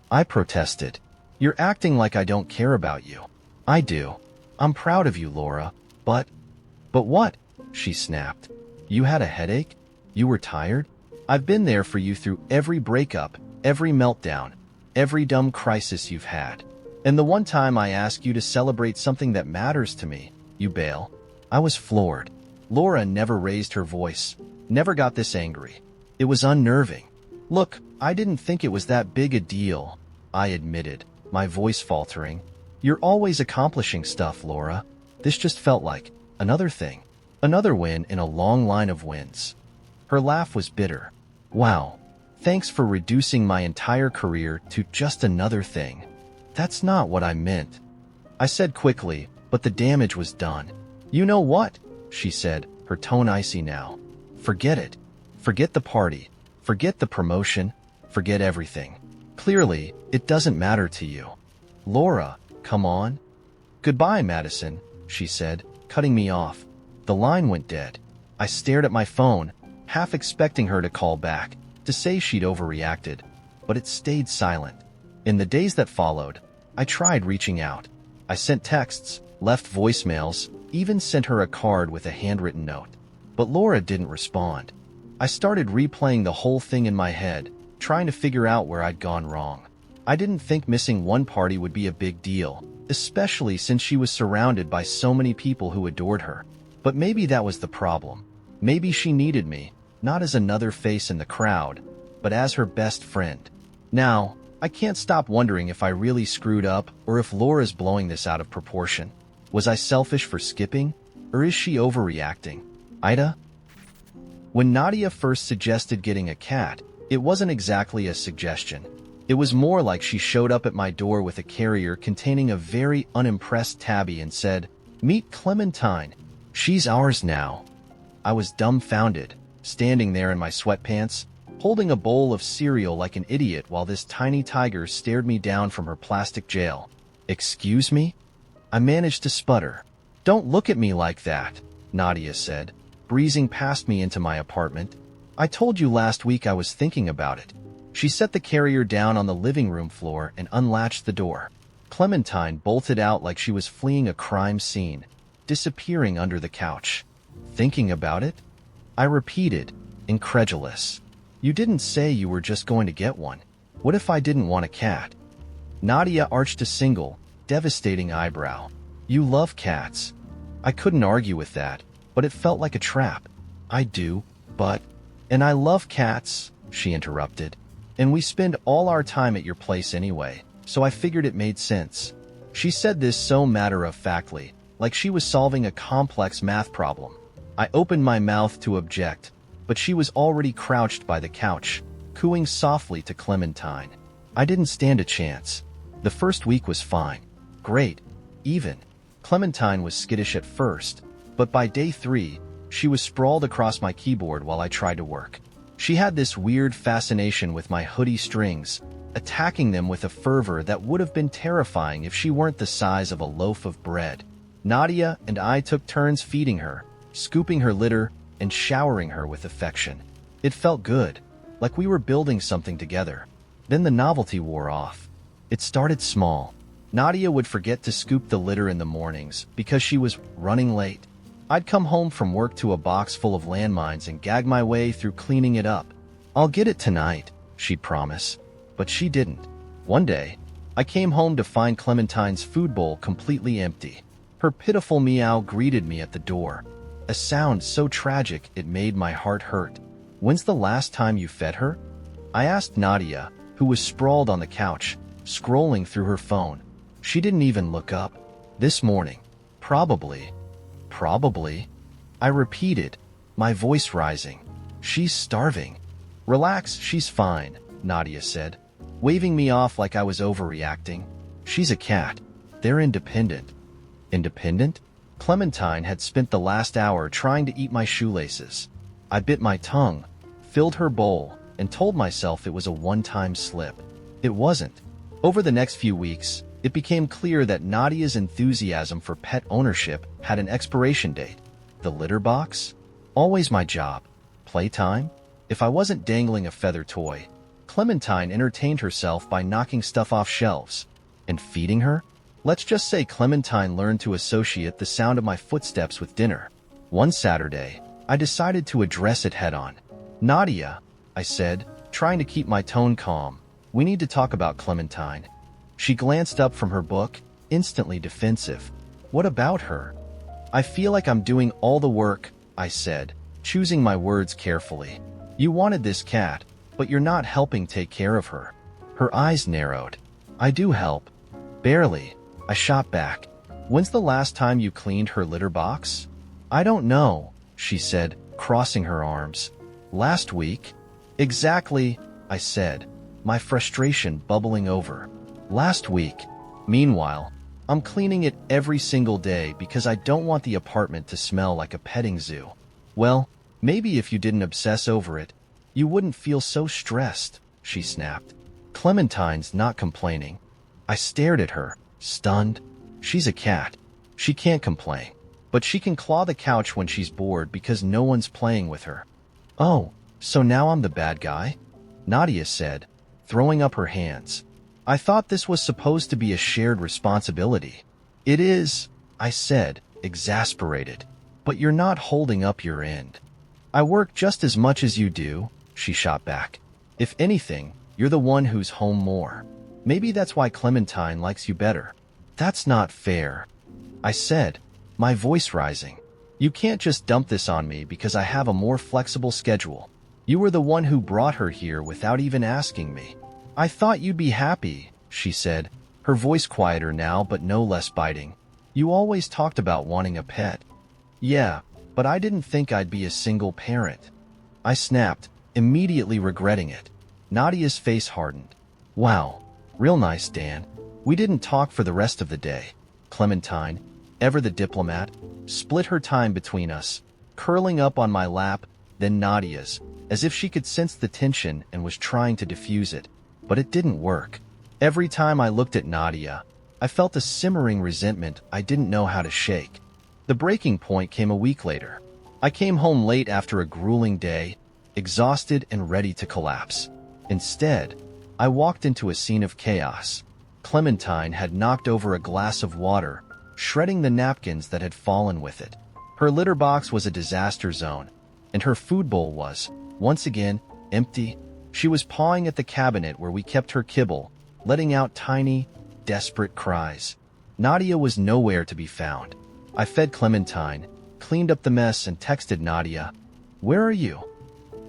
I protested. "You're acting like I don't care about you." "I do. I'm proud of you, Laura, but—" "But what?" she snapped. "You had a headache? You were tired? I've been there for you through every breakup, every meltdown, every dumb crisis you've had. And the one time I ask you to celebrate something that matters to me, you bail." I was floored. Laura never raised her voice, never got this angry. It was unnerving. Look, I didn't think it was that big a deal, I admitted, my voice faltering. You're always accomplishing stuff, Laura. This just felt like another thing. Another win in a long line of wins. Her laugh was bitter. Wow, thanks for reducing my entire career to just another thing. That's not what I meant, I said quickly, but the damage was done. You know what? She said, her tone icy now. Forget it. Forget the party. Forget the promotion. Forget everything. Clearly, it doesn't matter to you. Laura, come on. Goodbye, Madison, she said, cutting me off. The line went dead. I stared at my phone, half expecting her to call back, to say she'd overreacted, but it stayed silent. In the days that followed, I tried reaching out. I sent texts, left voicemails, even sent her a card with a handwritten note. But Laura didn't respond. I started replaying the whole thing in my head, trying to figure out where I'd gone wrong. I didn't think missing one party would be a big deal, especially since she was surrounded by so many people who adored her. But maybe that was the problem. Maybe she needed me, not as another face in the crowd, but as her best friend. Now, I can't stop wondering if I really screwed up or if Laura's blowing this out of proportion. Was I selfish for skipping, or is she overreacting? AITA? When Nadia first suggested getting a cat, it wasn't exactly a suggestion. It was more like she showed up at my door with a carrier containing a very unimpressed tabby and said, "Meet Clementine. She's ours now." I was dumbfounded, standing there in my sweatpants, holding a bowl of cereal like an idiot while this tiny tiger stared me down from her plastic jail. "Excuse me?" I managed to sputter. "Don't look at me like that," Nadia said, breezing past me into my apartment. "I told you last week I was thinking about it." She set the carrier down on the living room floor and unlatched the door. Clementine bolted out like she was fleeing a crime scene, disappearing under the couch. "Thinking about it?" I repeated, incredulous. "You didn't say you were just going to get one. What if I didn't want a cat?" Nadia arched a single, devastating eyebrow. "You love cats." I couldn't argue with that, but it felt like a trap. "I do, but—" "And I love cats," she interrupted. "And we spend all our time at your place anyway, so I figured it made sense." She said this so matter-of-factly, like she was solving a complex math problem. I opened my mouth to object, but she was already crouched by the couch, cooing softly to Clementine. I didn't stand a chance. The first week was fine. Great. Even. Clementine was skittish at first, but by day 3, she was sprawled across my keyboard while I tried to work. She had this weird fascination with my hoodie strings, attacking them with a fervor that would have been terrifying if she weren't the size of a loaf of bread. Nadia and I took turns feeding her, scooping her litter, and showering her with affection. It felt good, like we were building something together. Then the novelty wore off. It started small. Nadia would forget to scoop the litter in the mornings because she was running late. I'd come home from work to a box full of landmines and gag my way through cleaning it up. "I'll get it tonight," she'd promise. But she didn't. One day, I came home to find Clementine's food bowl completely empty. Her pitiful meow greeted me at the door, a sound so tragic it made my heart hurt. "When's the last time you fed her?" I asked Nadia, who was sprawled on the couch, scrolling through her phone. She didn't even look up. "This morning. Probably." "Probably," I repeated, my voice rising. "She's starving." "Relax, she's fine," Nadia said, waving me off like I was overreacting. "She's a cat. They're independent." Independent? Clementine had spent the last hour trying to eat my shoelaces. I bit my tongue, filled her bowl, and told myself it was a one-time slip. It wasn't. Over the next few weeks, it became clear that Nadia's enthusiasm for pet ownership had an expiration date. The litter box? Always my job. Playtime? If I wasn't dangling a feather toy, Clementine entertained herself by knocking stuff off shelves. And feeding her? Let's just say Clementine learned to associate the sound of my footsteps with dinner. One Saturday, I decided to address it head-on. "Nadia," I said, trying to keep my tone calm, "we need to talk about Clementine." She glanced up from her book, instantly defensive. "What about her?" "I feel like I'm doing all the work," I said, choosing my words carefully. You wanted this cat, but you're not helping take care of her. Her eyes narrowed. I do help. Barely. I shot back. When's the last time you cleaned her litter box? I don't know, she said, crossing her arms. Last week? Exactly, I said, my frustration bubbling over. Last week. Meanwhile, I'm cleaning it every single day because I don't want the apartment to smell like a petting zoo. Well, maybe if you didn't obsess over it, you wouldn't feel so stressed, she snapped. Clementine's not complaining. I stared at her, stunned. She's a cat. She can't complain. But she can claw the couch when she's bored because no one's playing with her. Oh, so now I'm the bad guy? Nadia said, throwing up her hands. I thought this was supposed to be a shared responsibility. It is, I said, exasperated. But you're not holding up your end. I work just as much as you do, she shot back. If anything, you're the one who's home more. Maybe that's why Clementine likes you better. That's not fair, I said, my voice rising. You can't just dump this on me because I have a more flexible schedule. You were the one who brought her here without even asking me. I thought you'd be happy, she said, her voice quieter now but no less biting. You always talked about wanting a pet. Yeah, but I didn't think I'd be a single parent. I snapped, immediately regretting it. Nadia's face hardened. Wow, real nice, Dan. We didn't talk for the rest of the day. Clementine, ever the diplomat, split her time between us, curling up on my lap, then Nadia's, as if she could sense the tension and was trying to diffuse it. But it didn't work. Every time I looked at Nadia, I felt a simmering resentment I didn't know how to shake. The breaking point came a week later. I came home late after a grueling day, exhausted and ready to collapse. Instead, I walked into a scene of chaos. Clementine had knocked over a glass of water, shredding the napkins that had fallen with it. Her litter box was a disaster zone, and her food bowl was, once again, empty. She was pawing at the cabinet where we kept her kibble, letting out tiny, desperate cries. Nadia was nowhere to be found. I fed Clementine, cleaned up the mess, and texted Nadia, "Where are you?"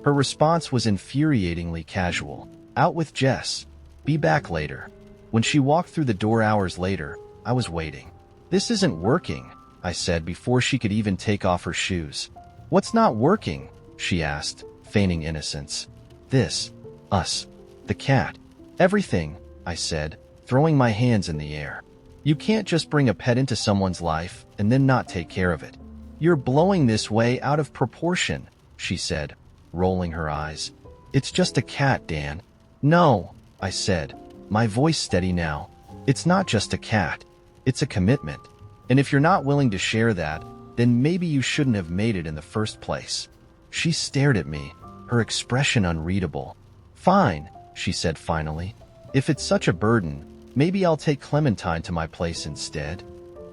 Her response was infuriatingly casual. "Out with Jess. Be back later." When she walked through the door hours later, I was waiting. "This isn't working," I said before she could even take off her shoes. "What's not working?" she asked, feigning innocence. "This. Us. The cat. Everything," I said, throwing my hands in the air. "You can't just bring a pet into someone's life and then not take care of it. You're blowing this way out of proportion," she said, rolling her eyes. "It's just a cat, Dan." "No," I said, my voice steady now. "It's not just a cat. It's a commitment. And if you're not willing to share that, then maybe you shouldn't have made it in the first place." She stared at me, her expression unreadable. "Fine," she said finally. "If it's such a burden, maybe I'll take Clementine to my place instead."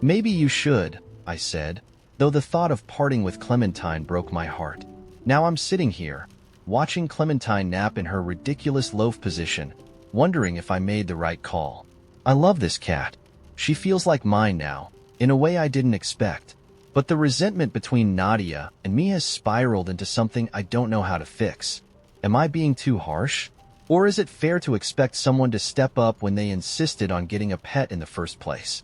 "Maybe you should," I said, though the thought of parting with Clementine broke my heart. Now I'm sitting here, watching Clementine nap in her ridiculous loaf position, wondering if I made the right call. I love this cat. She feels like mine now, in a way I didn't expect. But the resentment between Nadia and me has spiraled into something I don't know how to fix. Am I being too harsh? Or is it fair to expect someone to step up when they insisted on getting a pet in the first place?